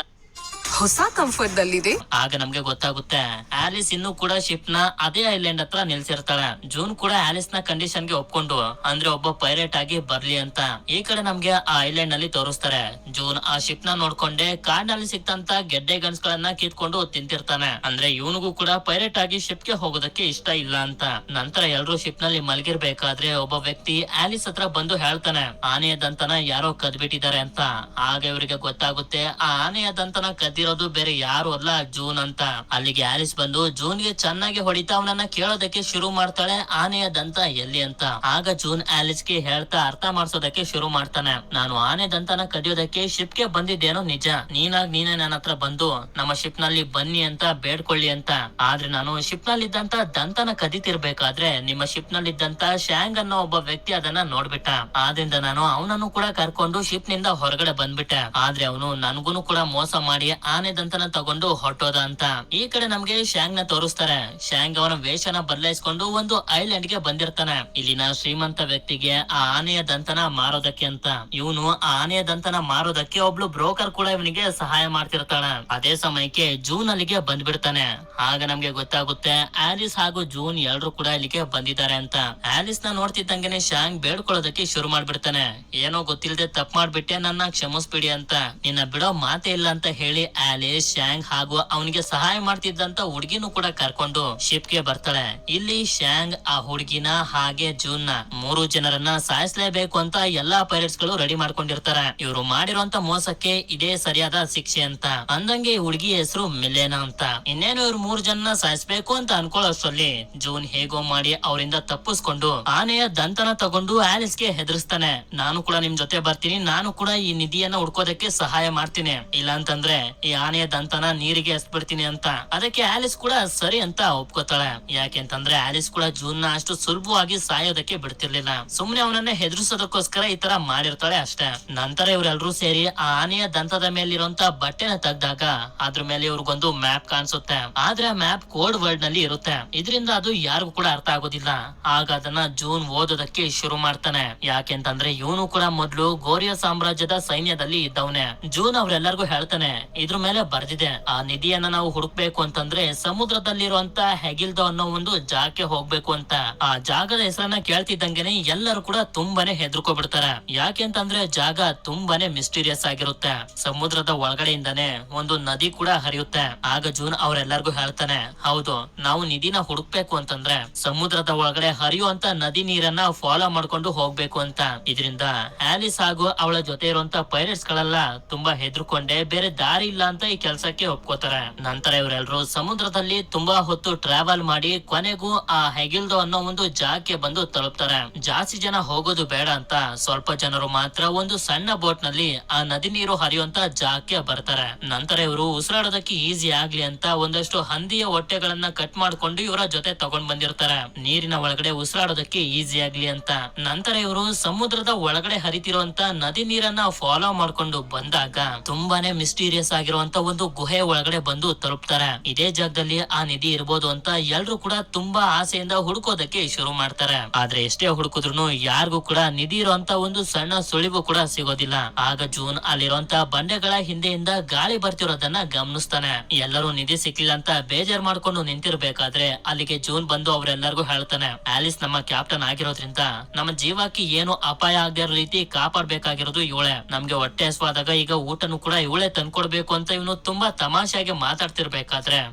ಹೊಸ ಕಂಫರ್ಟ್ ದಲ್ಲಿದೆ. ಆಗ ನಮ್ಗೆ ಗೊತ್ತಾಗುತ್ತೆ ಆಲಿಸ್ ಇನ್ನೂ ಕೂಡ ಶಿಪ್ ನ ಅದೇ ಐಲ್ಯಾಂಡ್ ಹತ್ರ ನಿಲ್ಸಿರ್ತಾಳೆ. ಜೂನ್ ಕೂಡ ಆಲಿಸ್ ನ ಕಂಡೀಷನ್ ಗೆ ಒಪ್ಕೊಂಡು ಅಂದ್ರೆ ಒಬ್ಬ ಪೈರೇಟ್ ಆಗಿ ಬರ್ಲಿ ಅಂತ. ಈ ಕಡೆ ನಮ್ಗೆ ಆ ಐಲ್ಯಾಂಡ್ ನಲ್ಲಿ ತೋರಿಸ್ತಾರೆ. ಜೂನ್ ಆ ಶಿಪ್ ನ ನೋಡ್ಕೊಂಡೆ ಕಾಡಿನಲ್ಲಿ ಸಿಕ್ತಂತ ಗೆಡ್ಡೆ ಗನ್ಸ್ ಗಳನ್ನ ಕಿತ್ಕೊಂಡು ತಿಂತಿರ್ತಾನೆ. ಅಂದ್ರೆ ಇವನಿಗೂ ಕೂಡ ಪೈರೇಟ್ ಆಗಿ ಶಿಪ್ ಗೆ ಹೋಗೋದಕ್ಕೆ ಇಷ್ಟ ಇಲ್ಲ ಅಂತ. ನಂತರ ಎಲ್ರು ಶಿಪ್ ನಲ್ಲಿ ಮಲಗಿರ್ಬೇಕಾದ್ರೆ ಒಬ್ಬ ವ್ಯಕ್ತಿ ಆಲಿಸ್ ಹತ್ರ ಬಂದು ಹೇಳ್ತಾನೆ, ಆನೆಯ ದಂತನ ಯಾರೋ ಕದ್ಬಿಟ್ಟಿದ್ದಾರೆ ಅಂತ. ಆಗ ಇವರಿಗೆ ಗೊತ್ತಾಗುತ್ತೆ ಆ ಆನೆಯ ದಂತನ ಕದ್ದಿರೋದು ಬೇರೆ ಯಾರು ಅಲ್ಲ, ಜೂನ್ ಅಂತ. ಅಲ್ಲಿಗೆ ಆಲಿಸ್ ಬಂದು ಜೂನ್ಗೆ ಚೆನ್ನಾಗಿ ಹೊಡಿತಾ ಅವನನ್ನ ಕೇಳೋದಕ್ಕೆ ಶುರು ಮಾಡ್ತಾಳೆ, ಆನೆಯ ದಂತ ಎಲ್ಲಿ ಅಂತ. ಆಗ ಜೂನ್ ಆಲಿಸ್ಗೆ ಹೇಳ್ತಾ ಅರ್ಥ ಮಾಡ್ಸೋದಕ್ಕೆ ಶುರು ಮಾಡ್ತಾನೆ, ನಾನು ಆನೆ ದಂತನ ಕದಿಯೋದಕ್ಕೆ ಶಿಪ್ ಗೆ ಬಂದಿದ್ದೇನೋ ನಿಜ, ನೀನೇ ನನ್ನ ಹತ್ರ ಬಂದು ನಮ್ಮ ಶಿಪ್ ನಲ್ಲಿ ಬನ್ನಿ ಅಂತ ಬೇಡ್ಕೊಳ್ಳಿ ಅಂತ. ಆದ್ರೆ ನಾನು ಶಿಪ್ ನಲ್ಲಿ ಇದ್ದಂತ ದಂತನ ಕದಿತಿರ್ಬೇಕಾದ್ರೆ ನಿಮ್ಮ ಶಿಪ್ ನಲ್ಲಿ ಇದ್ದಂತ ಶ್ಯಾಂಗ್ ಅನ್ನೋ ಒಬ್ಬ ವ್ಯಕ್ತಿ ಅದನ್ನ ನೋಡ್ಬಿಟ್ಟ. ಆದ್ರಿಂದ ನಾನು ಅವನನ್ನು ಕೂಡ ಕರ್ಕೊಂಡು ಶಿಪ್ ನಿಂದ ಹೊರಗಡೆ ಬಂದ್ಬಿಟ್ಟೆ. ಆದ್ರೆ ಅವನು ನನ್ಗೂನು ಕೂಡ ಮೋಸ ಮಾಡಿ ಆನೆ ದಂತನ ತಗೊಂಡು ಹೊರಟೋದ ಅಂತ. ಈ ಕಡೆ ನಮ್ಗೆ ಶ್ಯಾಂಗ್ ನ ತೋರಿಸ್ತಾರೆ. ಶ್ಯಾಂಗ್ ಅವನ ವೇಷನ ಬದಲಾಯಿಸ್ಕೊಂಡು ಒಂದು ಐಲ್ಯಾಂಡ್ ಗೆ ಬಂದಿರ್ತಾನೆ. ಇಲ್ಲಿನ ಶ್ರೀಮಂತ ವ್ಯಕ್ತಿಗೆ ಆ ಆನೆಯ ದಂತನ ಮಾರೋದಕ್ಕೆ ಅಂತ. ಇವನು ಆ ಆನೆಯ ದಂತನ ಮಾರೋದಕ್ಕೆ ಒಬ್ಳು ಬ್ರೋಕರ್ ಕೂಡ ಇವನಿಗೆ ಸಹಾಯ ಮಾಡ್ತಿರ್ತಾಳೆ. ಅದೇ ಸಮಯಕ್ಕೆ ಜೂನ್ ಅಲ್ಲಿಗೆ ಬಂದ್ಬಿಡ್ತಾನೆ. ಆಗ ನಮ್ಗೆ ಗೊತ್ತಾಗುತ್ತೆ ಆಲಿಸ್ ಹಾಗೂ ಜೂನ್ ಎಲ್ರು ಕೂಡ ಇಲ್ಲಿಗೆ ಬಂದಿದ್ದಾರೆ ಅಂತ. ಆಲಿಸ್ ನ ನೋಡ್ತಿದ್ದಂಗೆನೆ ಶ್ಯಾಂಗ್ ಬೇಡ್ಕೊಳ್ಳೋದಕ್ಕೆ ಶುರು ಮಾಡ್ಬಿಡ್ತಾನೆ, ಏನೋ ಗೊತ್ತಿಲ್ಲದೆ ತಪ್ಪು ಮಾಡ್ಬಿಟ್ಟೆ, ನನ್ನ ಕ್ಷಮಿಸ್ಬಿಡಿ ಅಂತ. ನಿನ್ನ ಬಿಡೋ ಮಾತೇ ಇಲ್ಲ ಅಂತ ಹೇಳಿ ಆಲಿಸ್, ಶ್ಯಾಂಗ್ ಹಾಗೂ ಅವನಿಗೆ ಸಹಾಯ ಮಾಡ್ತಿದ್ದಂತ ಹುಡುಗಿನೂ ಕೂಡ ಕರ್ಕೊಂಡು ಶಿಪ್ ಗೆ ಬರ್ತಾಳೆ. ಇಲ್ಲಿ ಶ್ಯಾಂಗ್ ಆ ಹುಡುಗಿನ ಹಾಗೆ ಜೂನ್ ನ 3 ಜನರನ್ನ ಸಾಯಿಸ್ಲೇಬೇಕು ಅಂತ ಎಲ್ಲಾ ಪೈರೇಟ್ಸ್ ಗಳು ರೆಡಿ ಮಾಡ್ಕೊಂಡಿರ್ತಾರೆ. ಇವರು ಮಾಡಿರುವಂತ ಮೋಸಕ್ಕೆ ಇದೇ ಸರಿಯಾದ ಶಿಕ್ಷೆ ಅಂತ. ಅಂದಂಗೆ ಈ ಹುಡುಗಿ ಹೆಸರು ಮಿಲೇನಾ ಅಂತ. ಇನ್ನೇನು ಇವ್ರು 3 ಜನನ ಸಾಯಿಸ್ಬೇಕು ಅಂತ ಅನ್ಕೊಳ್ಳೋಷ್ಟ್ರಲ್ಲಿ ಜೂನ್ ಹೇಗೋ ಮಾಡಿ ಅವರಿಂದ ತಪ್ಪಿಸ್ಕೊಂಡು ಆನೆಯ ದಂತನ ತಗೊಂಡು ಆಲಿಸ್ ಗೆ ಹೆದರ್ಸ್ತಾನೆ. ನಾನು ಕೂಡ ನಿಮ್ ಜೊತೆ ಬರ್ತೀನಿ, ನಾನು ಕೂಡ ಈ ನಿಧಿಯನ್ನ ಹುಡ್ಕೋದಕ್ಕೆ ಸಹಾಯ ಮಾಡ್ತೀನಿ, ಇಲ್ಲ ಅಂತಂದ್ರೆ ಈ ಆನೆಯ ದಂತನ ನೀರಿಗೆ ಎಸ್ಬಿಡ್ತೀನಿ ಅಂತ. ಅದಕ್ಕೆ ಆಲಿಸ್ ಕೂಡ ಸರಿ ಅಂತ ಒಪ್ಕೋತಾಳೆ. ಯಾಕೆಂತಂದ್ರೆ ಆಲಿಸ್ ಕೂಡ ಜೂನ್ ನ ಅಷ್ಟು ಸುಲಭವಾಗಿ ಸಾಯೋದಕ್ಕೆ ಬಿಡ್ತಿರ್ಲಿಲ್ಲ. ಸುಮ್ನೆ ಅವನನ್ನ ಹೆದರ್ಸೋದಕ್ಕೋಸ್ಕರ ಈ ತರ ಮಾಡಿರ್ತಾಳೆ ಅಷ್ಟೇ. ನಂತರ ಇವರೆಲ್ಲರೂ ಸೇರಿ ಆ ಆನೆಯ ದಂತದ ಮೇಲಿರುವಂತ ಬಟ್ಟೆನ ತೆಗ್ದಾಗ ಅದ್ರ ಮೇಲೆ ಇವ್ರಿಗೊಂದು ಮ್ಯಾಪ್ ಕಾಣಿಸುತ್ತೆ. ಆದ್ರೆ ಆ ಮ್ಯಾಪ್ ಕೋಡ್ ವರ್ಡ್ ನಲ್ಲಿ ಇರುತ್ತೆ. ಇದರಿಂದ ಅದು ಯಾರಿಗೂ ಕೂಡ ಅರ್ಥ ಆಗೋದಿಲ್ಲ. ಆಗ ಅದನ್ನ ಜೂನ್ ಓದೋದಕ್ಕೆ ಶುರು ಮಾಡ್ತಾನೆ. ಯಾಕೆಂತಂದ್ರೆ ಇವನು ಕೂಡ ಮೊದ್ಲು ಗೋರಿಯ ಸಾಮ್ರಾಜ್ಯದ ಸೈನ್ಯದಲ್ಲಿ ಇದ್ದವನೇ. ಜೂನ್ ಅವ್ರೆಲ್ಲರಿಗೂ ಹೇಳ್ತಾನೆ, ಇದ್ರ ಮೇಲೆ ಬರ್ದಿದೆ, ಆ ನಿಧಿಯನ್ನ ನಾವು ಹುಡುಕ್ಬೇಕು ಅಂತಂದ್ರೆ ಸಮುದ್ರದಲ್ಲಿರುವಂತ ಹೆಗಿಲ್ದೋ ಅನ್ನೋ ಒಂದು ಜಾಗಕ್ಕೆ ಹೋಗ್ಬೇಕು ಅಂತ. ಆ ಜಾಗದ ಹೆಸರನ್ನ ಕೇಳ್ತಿದ್ದಂಗೆನೆ ಎಲ್ಲರೂ ಕೂಡ ತುಂಬಾನೇ ಹೆದರ್ಕೊಬಿಡ್ತಾರೆ. ಯಾಕೆಂತಂದ್ರೆ ಜಾಗ ತುಂಬಾನೇ ಮಿಸ್ಟೀರಿಯಸ್ ಆಗಿರುತ್ತೆ. ಸಮುದ್ರದ ಒಳಗಡೆಯಿಂದಾನೆ ಒಂದು ನದಿ ಕೂಡ ಹರಿಯುತ್ತೆ. ಆಗ ಜೂನ್ ಅವ್ರೆಲ್ಲರಿಗೂ ಹೇಳ್ತಾನೆ, ಹೌದು, ನಾವು ನಿಧಿನ ಹುಡುಕ್ಬೇಕು ಅಂತಂದ್ರೆ ಸಮುದ್ರದ ಒಳಗಡೆ ಹರಿಯುವಂತ ನದಿ ನೀರನ್ನ ಫಾಲೋ ಮಾಡ್ಕೊಂಡು ಹೋಗ್ಬೇಕು ಅಂತ. ಇದರಿಂದ ಆಲಿಸ್ ಹಾಗೂ ಅವಳ ಜೊತೆ ಇರುವಂತ ಪೈರೇಟ್ಸ್ ಗಳೆಲ್ಲ ತುಂಬಾ ಹೆದರ್ಕೊಂಡೆ ಬೇರೆ ದಾರಿ ಇಲ್ಲ ಅಂತ ಈ ಕೆಲ್ಸಕ್ಕೆ ಒಪ್ಕೋತಾರೆ. ನಂತರ ಇವರೆಲ್ಲರೂ ಸಮುದ್ರದಲ್ಲಿ ತುಂಬಾ ಹೊತ್ತು ಟ್ರಾವೆಲ್ ಮಾಡಿ ಕೊನೆಗೂ ಆ ಹೆಗಿಲ್ದೋ ಅನ್ನೋ ಒಂದು ಜಾಗಕ್ಕೆ ಬಂದು ತಲುಪ್ತಾರೆ. ಜಾಸ್ತಿ ಜನ ಹೋಗೋದು ಬೇಡ ಅಂತ ಸ್ವಲ್ಪ ಜನರು ಮಾತ್ರ ಒಂದು ಸಣ್ಣ ಬೋಟ್ ನಲ್ಲಿ ಆ ನದಿ ನೀರು ಹರಿಯುವಂತ ಜಾಗಕ್ಕೆ ಬರ್ತಾರೆ. ನಂತರ ಇವರು ಉಸಿರಾಡೋದಕ್ಕೆ ಈಸಿ ಆಗ್ಲಿ ಅಂತ ಒಂದಷ್ಟು ಹಂದಿಯ ಹೊಟ್ಟೆಗಳನ್ನ ಕಟ್ ಮಾಡ್ಕೊಂಡು ಇವರ ಜೊತೆ ತಗೊಂಡ್ ಬಂದಿರ್ತಾರೆ, ನೀರಿನ ಒಳಗಡೆ ಉಸಿರಾಡೋದಕ್ಕೆ ಈಸಿ ಆಗ್ಲಿ ಅಂತ. ನಂತರ ಇವರು ಸಮುದ್ರದ ಒಳಗಡೆ ಹರಿತಿರುವಂತ ನದಿ ನೀರನ್ನ ಫಾಲೋ ಮಾಡ್ಕೊಂಡು ಬಂದಾಗ ತುಂಬಾನೇ ಮಿಸ್ಟೀರಿಯಸ್ ಆಗಿರುವಂತ ಒಂದು ಗುಹೆ ಒಳಗಡೆ ಬಂದು ತಲುಪ್ತಾರೆ. ಇದೇ ಜಾಗದಲ್ಲಿ ಆ ನಿಧಿ ಇರ್ಬೋದು ಅಂತ ಎಲ್ರು ಕೂಡ ತುಂಬಾ ಆಸೆಯಿಂದ ಹುಡುಕೋದಕ್ಕೆ ಶುರು ಮಾಡ್ತಾರೆ. ಆದ್ರೆ ಎಷ್ಟೇ ಹುಡುಕಿದ್ರು ಯಾರಿಗೂ ಕೂಡ ನಿಧಿ ಇರುವಂತ ಒಂದು ಸಣ್ಣ ಸುಳಿವು ಕೂಡ ಸಿಗೋದಿಲ್ಲ. ಆಗ ಜೂನ್ ಅಲ್ಲಿರುವಂತ ಬಂಡೆಗಳ ಹಿಂದೆಯಿಂದ ಗಾಳಿ ಬರ್ತಿರೋದನ್ನ ಗಮನಿಸ್ತಾನೆ. ಎಲ್ಲರೂ ನಿಧಿ ಸಿಕ್ಕಿಲ್ಲ ಅಂತ ಬೇಜಾರ್ ಮಾಡ್ಕೊಂಡು ನಿಂತಿರ್ಬೇಕಾದ್ರೆ ಅಲ್ಲಿಗೆ ಜೂನ್ ಬಂದು ಅವ್ರೆಲ್ಲರಿಗೂ ಹೇಳ್ತಾನೆ, ಆಲಿಸ್ ನಮ್ಮ ಕ್ಯಾಪ್ಟನ್ ಆಗಿರೋದ್ರಿಂದ ನಮ್ಮ ಜೀವಕ್ಕೆ ಏನು ಅಪಾಯ ಆಗದೆ ಇರೋ ರೀತಿ ಕಾಪಾಡ್ಬೇಕಾಗಿರೋದು ಇವಳೆ. ನಮ್ಗೆ ಹೊಟ್ಟೆ ಹಸ್ವಾದಾಗ ಈಗ ಊಟನು ಕೂಡ ಇವಳೆ ತಂದ್ಕೊಡ್ಬೇಕು ಅಂತ ಇವನು ತುಂಬಾ ತಮಾಷೆಯಾಗಿ ಮಾತಾಡ್ತಿರ್ಬೇಕಾದ್ರೆ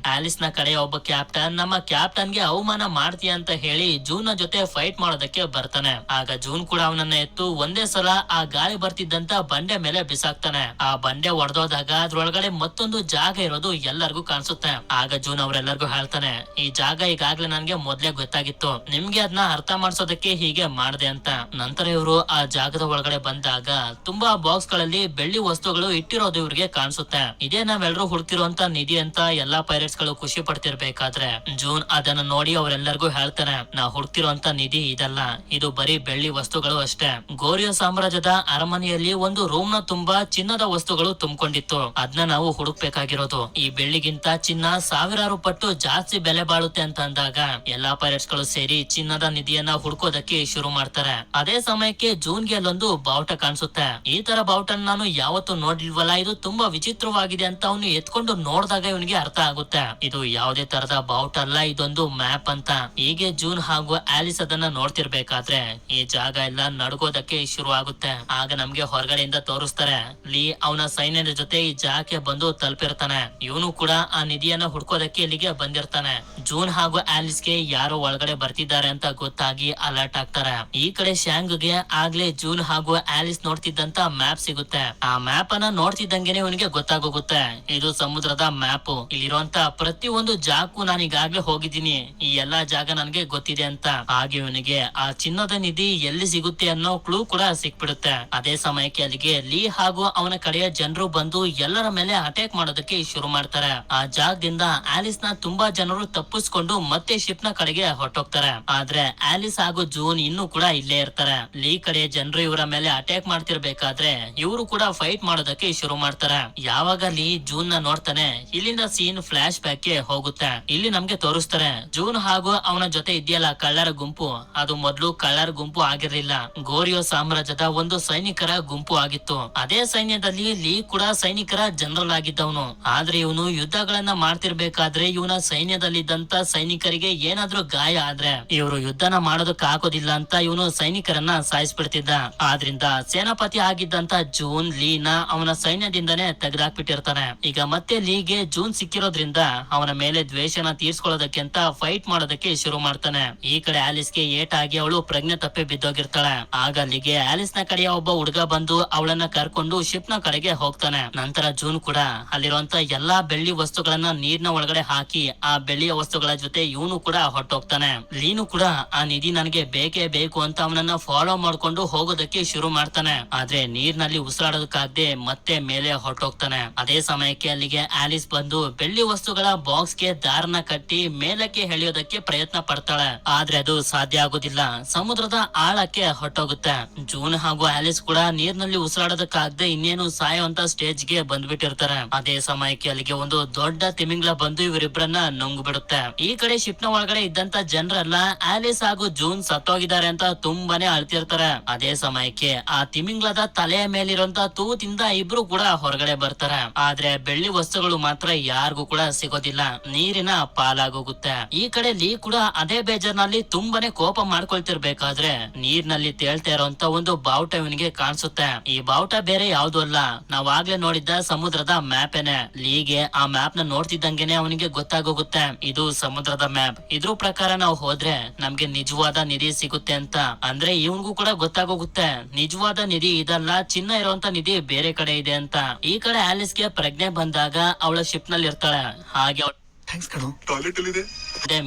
ಆಲಿಸ್ ನ ಕಡೆ ಒಬ್ಬ ಕ್ಯಾಪ್ಟನ್ ನಮ್ಮ ಕ್ಯಾಪ್ಟನ್ ಗೆ ಅವಮಾನ ಮಾಡ್ತೀಯ ಅಂತ ಹೇಳಿ ಜೂನ್ ನ ಜೊತೆ ಫೈಟ್ ಮಾಡೋದಕ್ಕೆ ಬರ್ತಾನೆ. ಆಗ ಜೂನ್ ಕೂಡ ಅವನನ್ನ ಎತ್ತು ಒಂದೇ ಸಲ ಆ ಗಾಳಿ ಬರ್ತಿದ್ದಂತ ಬಂಡೆ ಮೇಲೆ ಬಿಸಾಕ್ತಾನೆ. ಆ ಬಂಡೆ ಒಡೆದೋದಾಗ ಅದ್ರೊಳಗಡೆ ಮತ್ತೊಂದು ಜಾಗ ಇರೋದು ಎಲ್ಲರಿಗೂ ಕಾಣಿಸುತ್ತೆ. ಆಗ ಜೂನ್ ಅವ್ರೆಲ್ಲರಿಗೂ ಹೇಳ್ತಾನೆ, ಈ ಜಾಗ ಈಗಾಗ್ಲೇ ನನ್ಗೆ ಮೊದ್ಲೇ ಗೊತ್ತಾಗಿತ್ತು, ನಿಮ್ಗೆ ಅದನ್ನ ಅರ್ಥ ಮಾಡ್ಸೋದಕ್ಕೆ ಹೀಗೆ ಮಾಡ್ದೆ ಅಂತ. ನಂತರ ಇವರು ಆ ಜಾಗದ ಒಳಗಡೆ ಬಂದಾಗ ತುಂಬಾ ಬಾಕ್ಸ್ ಗಳಲ್ಲಿ ಬೆಳ್ಳಿ ವಸ್ತುಗಳು ಇಟ್ಟಿರೋದು ಇವ್ರಿಗೆ ಕಾಣಿಸುತ್ತೆ. ಇದೇ ನಾವೆಲ್ಲರೂ ಹುಡುಕ್ತಿರುವಂತ ನಿಧಿ ಅಂತ ಎಲ್ಲಾ ಪೈರೇಟ್ಸ್ ಗಳು ಖುಷಿ ಪಡ್ತಿರ್ಬೇಕಾದ್ರೆ ಜೂನ್ ಅದನ್ನ ನೋಡಿ ಅವರೆಲ್ಲರಿಗೂ ಹೇಳ್ತಾನೆ, ನಾ ಹುಡುಕ್ತಿರುವಂತ ನಿಧಿ ಇದಲ್ಲ, ಇದು ಬರೀ ಬೆಳ್ಳಿ ವಸ್ತುಗಳು ಅಷ್ಟೇ. ಗೋರಿಯ ಸಾಮ್ರಾಜ್ಯದ ಅರಮನೆಯಲ್ಲಿ ಒಂದು ರೂಮ್ ನ ತುಂಬಾ ಚಿನ್ನದ ವಸ್ತುಗಳು ತುಂಬಿಕೊಂಡಿತ್ತು, ಅದನ್ನ ನಾವು ಹುಡುಕ್ಬೇಕಾಗಿರೋದು. ಈ ಬೆಳ್ಳಿಗಿಂತ ಚಿನ್ನ ಸಾವಿರಾರು ಪಟ್ಟು ಜಾಸ್ತಿ ಬೆಲೆ ಬಾಳುತ್ತೆ ಅಂತ ಅಂದಾಗ ಎಲ್ಲಾ ಪೈರೇಟ್ಸ್ ಗಳು ಸೇರಿ ಚಿನ್ನದ ನಿಧಿಯನ್ನ ಹುಡ್ಕೋದಕ್ಕೆ ಶುರು ಮಾಡ್ತಾರೆ. ಅದೇ ಸಮಯಕ್ಕೆ ಜೂನ್ಗೆ ಅಲ್ಲೊಂದು ಬಾವುಟ ಕಾಣಿಸುತ್ತೆ. ಈ ತರ ಬಾವುಟನ್ ನಾನು ಯಾವತ್ತೂ ನೋಡಿಲ್ವಲ್ಲ, ಇದು ತುಂಬಾ ವಿಚಿತ್ರವಾಗಿದೆ ಅಂತ ಅವನು ಎತ್ಕೊಂಡು ನೋಡಿದಾಗ ಇವನಿಗೆ ಅರ್ಥ ಆಗುತ್ತೆ, ಇದು ಯಾವುದೇ ತರದ ಬಾವುಟ ಅಲ್ಲ, ಇದೊಂದು ಮ್ಯಾಪ್ ಅಂತ. ಹೀಗೆ ಜೂನ್ ಹಾಗೂ ಆಲಿಸ್ ಅದನ್ನ ನೋಡ್ತಿರ್ಬೇಕಾದ್ರೆ ಈ ಜಾಗ ಎಲ್ಲ ನಡ್ಗೋದಕ್ಕೆ ಶುರು ಆಗುತ್ತೆ. ಆಗ ನಮ್ಗೆ ಹೊರಗಡೆಯಿಂದ ತೋರಿಸ್ತಾರೆ, ಲೀ ಅವನ ಸೈನ್ಯದ ಜೊತೆ ಈ ಜಾಗಕ್ಕೆ ಬಂದು ತಲುಪಿರ್ತಾನೆ. ಇವನು ಕೂಡ ಆ ನಿಧಿಯನ್ನ ಹುಡ್ಕೋದಕ್ಕೆ ಇಲ್ಲಿಗೆ ಬಂದಿರ್ತಾನೆ. ಜೂನ್ ಹಾಗೂ ಆಲಿಸ್ ಗೆ ಯಾರೋ ಒಳಗಡೆ ಬರ್ತಿದ್ದಾರೆ ಅಂತ ಗೊತ್ತಾಗಿ ಅಲರ್ಟ್ ಆಗ್ತಾರೆ. ಈ ಕಡೆ ಶ್ಯಾಂಗ್ ಗೆ ಆಗ್ಲೇ ಜೂನ್ ಹಾಗೂ ಆಲಿಸ್ ನೋಡ್ತಿದ್ದಂತ ಮ್ಯಾಪ್ ಸಿಗುತ್ತೆ. ಆ ಮ್ಯಾಪ್ ಅನ್ನ ನೋಡ್ತಿದ್ದಂಗೆನೆ ಇವನಿಗೆ ಗೊತ್ತಾಗೋಗುತ್ತೆ, ಇದು ಸಮುದ್ರದ ಮ್ಯಾಪ್, ಇಲ್ಲಿರುವಂತ ಪ್ರತಿ ಒಂದು ಜಾಗಕ್ಕೂ ನಾನು ಈಗಾಗ್ಲೇ ಹೋಗಿದ್ದೀನಿ, ಈ ಎಲ್ಲಾ ಜಾಗ ನನ್ಗೆ ಗೊತ್ತಿದೆ ಅಂತ. ಹಾಗೆ ಇವನಿಗೆ ಆ ಚಿನ್ನದ ನಿಧಿ ಎಲ್ಲಿ ಸಿಗುತ್ತೆ ಅನ್ನೋ ಕ್ಲೂ ಕೂಡ ಸಿಕ್ಬಿಡುತ್ತೆ. ಅದೇ ಸಮಯಕ್ಕೆ ಅಲ್ಲಿಗೆ ಲೀ ಹಾಗೂ ಅವನ ಕಡೆಯ ಜನರು ಬಂದು ಎಲ್ಲರ ಮೇಲೆ ಅಟ್ಯಾಕ್ ಮಾಡೋದಕ್ಕೆ ಶುರು ಮಾಡ್ತಾರೆ. ಆ ಜಾಗದಿಂದ ಆಲಿಸ್ ನ ತುಂಬಾ ಜನರು ತಪ್ಪಿಸ್ಕೊಂಡು ಮತ್ತೆ ಶಿಪ್ ನ ಕಡೆಗೆ ಹೊರಟೋಗ್ತಾರೆ. ಆದ್ರೆ ಆಲಿಸ್ ಹಾಗೂ ಜೂನ್ ಇನ್ನೂ ಕೂಡ ಇಲ್ಲೇ ಇರ್ತಾರೆ. ಲೀ ಕಡೆಯ ಜನರು ಇವರ ಮೇಲೆ ಅಟ್ಯಾಕ್ ಮಾಡ್ತಿರ್ಬೇಕಾದ್ರೆ ಇವರು ಕೂಡ ಫೈಟ್ ಮಾಡೋದಕ್ಕೆ ಶುರು ಮಾಡ್ತಾರೆ. ಯಾವಾಗ ಲೀ ಜೂನ್ ನ ನೋಡ್ತಾನೆ, ಇಲ್ಲಿಂದ ಸೀನ್ ಫ್ಲಾಶ್ ಬ್ಯಾಕ್ ಗೆ ಹೋಗುತ್ತೆ. ಇಲ್ಲಿ ನಮ್ಗೆ ತೋರಿಸ್ತಾರೆ, ಜೂನ್ ಹಾಗೂ ಅವನ ಜೊತೆ ಇದೆಯಲ್ಲ ಕಳ್ಳರ ಗುಂಪು, ಅದು ಮೊದ್ಲು ಕಳ್ಳರ ಗುಂಪು ಆಗಿರ್ಲಿಲ್ಲ, ಗೋರಿಯೋ ಸಾಮ್ರಾಜ್ಯದ ಒಂದು ಸೈನಿಕರ ಗುಂಪು ಆಗಿತ್ತು. ಅದೇ ಸೈನ್ಯದಲ್ಲಿ ಲೀ ಕೂಡ ಸೈನಿಕರ ಜನರಲ್ ಆಗಿದ್ದವನು. ಆದ್ರೆ ಇವನು ಯುದ್ಧಗಳನ್ನ ಮಾಡ್ತಿರ್ಬೇಕಾದ್ರೆ ಇವನ ಸೈನ್ಯದಲ್ಲಿದ್ದಂತ ಸೈನಿಕರಿಗೆ ಏನಾದ್ರೂ ಗಾಯ ಆದ್ರೆ ಇವರು ಯುದ್ಧನ ಮಾಡೋದಕ್ಕೆ ಆಗೋದಿಲ್ಲ ಅಂತ ಇವನು ಸೈನಿಕರನ್ನ ಸಾಯಿಸ್ಬಿಡ್ತಿದ್ದ. ಆದ್ರಿಂದ ಸೇನಾಪತಿ ಆಗಿದ್ದಂತ ಜೂನ್ ಲೀನ ಅವನ ಸೈನ್ಯದಿಂದನೇ ತೆಗೆದಾಕ್ಬಿಟ್ಟಿರ್ತಾನೆ. ಮಾಡ್ತಿರ್ತಾನೆ. ಈಗ ಮತ್ತೆ ಲೀಗೆ ಜೂನ್ ಸಿಕ್ಕಿರೋದ್ರಿಂದ ಅವನ ಮೇಲೆ ದ್ವೇಷನ ತೀರ್ಸ್ಕೊಳ್ಳೋದಕ್ಕೆ ಅಂತ ಫೈಟ್ ಮಾಡೋದಕ್ಕೆ ಶುರು ಮಾಡ್ತಾನೆ. ಈ ಕಡೆ ಆಲಿಸ್ಗೆ ಏಟಾಗಿ ಅವಳು ಪ್ರಜ್ಞೆ ತಪ್ಪಿ ಬಿದ್ದೋಗಿರ್ತಾಳೆ. ಆಗ ಅಲ್ಲಿಗೆ ಆಲಿಸ್ ನ ಕಡೆಯ ಒಬ್ಬ ಹುಡುಗ ಬಂದು ಅವಳನ್ನ ಕರ್ಕೊಂಡು ಶಿಪ್ ನ ಕಡೆಗೆ ಹೋಗ್ತಾನೆ. ನಂತರ ಜೂನ್ ಕೂಡ ಅಲ್ಲಿರುವಂತ ಎಲ್ಲಾ ಬೆಳ್ಳಿ ವಸ್ತುಗಳನ್ನ ನೀರ್ನ ಒಳಗಡೆ ಹಾಕಿ ಆ ಬೆಳ್ಳಿಯ ವಸ್ತುಗಳ ಜೊತೆ ಇವನು ಕೂಡ ಹೊರಟೋಗ್ತಾನೆ. ಲೀನು ಕೂಡ ಆ ನಿಧಿ ನನಗೆ ಬೇಕೇ ಬೇಕು ಅಂತ ಅವನನ್ನ ಫಾಲೋ ಮಾಡ್ಕೊಂಡು ಹೋಗೋದಕ್ಕೆ ಶುರು ಮಾಡ್ತಾನೆ. ಆದ್ರೆ ನೀರ್ನಲ್ಲಿ ಉಸಿರಾಡೋದಕ್ಕಾಗದೆ ಮತ್ತೆ ಮೇಲೆ ಹೊರಟೋಗ್ತಾನೆ. ಅದೇ ಸಮಯಕ್ಕೆ ಅಲ್ಲಿಗೆ ಆಲಿಸ್ ಬಂದು ಬೆಳ್ಳಿ ವಸ್ತುಗಳ ಬಾಕ್ಸ್ ಗೆ ದಾರನ ಕಟ್ಟಿ ಮೇಲಕ್ಕೆ ಎಳೆಯೋದಕ್ಕೆ ಪ್ರಯತ್ನ ಪಡ್ತಾಳೆ. ಆದ್ರೆ ಅದು ಸಾಧ್ಯ ಆಗೋದಿಲ್ಲ. ಸಮುದ್ರದ ಆಳಕ್ಕೆ ಹೊರಟೋಗುತ್ತೆ. ಜೂನ್ ಹಾಗೂ ಆಲಿಸ್ ಕೂಡ ನೀರ್ನಲ್ಲಿ ಉಸಿರಾಡೋದಕ್ಕಾಗದೆ ಇನ್ನೇನು ಸಾಯುವಂತ ಸ್ಟೇಜ್ ಗೆ ಬಂದ್ಬಿಟ್ಟಿರ್ತಾರೆ. ಅದೇ ಸಮಯಕ್ಕೆ ಅಲ್ಲಿಗೆ ಒಂದು ದೊಡ್ಡ ತಿಮಿಂಗ್ಲ ಬಂದು ಇವರಿಬ್ಬರನ್ನ ನುಂಗು ಬಿಡುತ್ತೆ. ಈ ಕಡೆ ಶಿಪ್ ನ ಒಳಗಡೆ ಇದ್ದಂತ ಜನರೆಲ್ಲ ಆಲಿಸ್ ಹಾಗೂ ಜೂನ್ ಸತ್ತೋಗಿದ್ದಾರೆ ಅಂತ ತುಂಬಾನೇ ಅಳ್ತಿರ್ತಾರೆ. ಅದೇ ಸಮಯಕ್ಕೆ ಆ ತಿಮಿಂಗ್ಲದ ತಲೆಯ ಮೇಲಿರುವಂತ ತೂತಿಂದ ಇಬ್ರು ಕೂಡ ಹೊರಗಡೆ ಬರ್ತಾರೆ. ಆದ್ರೆ ಬೆಳ್ಳಿ ವಸ್ತುಗಳು ಮಾತ್ರ ಯಾರಿಗೂ ಕೂಡ ಸಿಗೋದಿಲ್ಲ. ನೀರಿನ ಪಾಲಾಗೋಗುತ್ತೆ. ಈ ಕಡೆ ಲೀ ಕೂಡ ಅದೇ ಬೇಜಾರ್ನಲ್ಲಿ ತುಂಬಾನೇ ಕೋಪ ಮಾಡ್ಕೊಳ್ತಿರ್ಬೇಕಾದ್ರೆ ನೀರ್ನಲ್ಲಿ ತೇಳ್ತಾ ಇರೋಂತ ಒಂದು ಬಾವುಟ ಇವನಿಗೆ ಕಾಣಿಸುತ್ತೆ. ಈ ಬಾವುಟ ಬೇರೆ ಯಾವ್ದು ಅಲ್ಲ, ನಾವಾಗ್ಲೇ ನೋಡಿದ್ದ ಸಮುದ್ರದ ಮ್ಯಾಪ್ ಏನೆ. ಲೀಗೆ ಆ ಮ್ಯಾಪ್ ನ ನೋಡ್ತಿದ್ದಂಗೆನೆ ಅವನಿಗೆ ಗೊತ್ತಾಗೋಗುತ್ತೆ ಇದು ಸಮುದ್ರದ ಮ್ಯಾಪ್. ಇದ್ರ ಪ್ರಕಾರ ನಾವು ಹೋದ್ರೆ ನಮ್ಗೆ ನಿಜವಾದ ನಿಧಿ ಸಿಗುತ್ತೆ ಅಂತ. ಅಂದ್ರೆ ಇವನ್ಗೂ ಕೂಡ ಗೊತ್ತಾಗೋಗುತ್ತೆ ನಿಜವಾದ ನಿಧಿ ಇದಲ್ಲ, ಚಿನ್ನ ಇರುವಂತ ನಿಧಿ ಬೇರೆ ಕಡೆ ಇದೆ ಅಂತ. ಈ ಕಡೆ ಆಲಿಸ್ಗೆ ಪ್ರಜ್ಞೆ ಬಂದಾಗ ಅವಳ ಶಿಪ್ ನಲ್ಲಿ ಇರ್ತಾಳೆ. ಹಾಗೆ ಥ್ಯಾಂಕ್ಸ್ ಕಣೋ. ಟಾಯ್ಲೆಟ್ ಎಲ್ಲಿದೆ?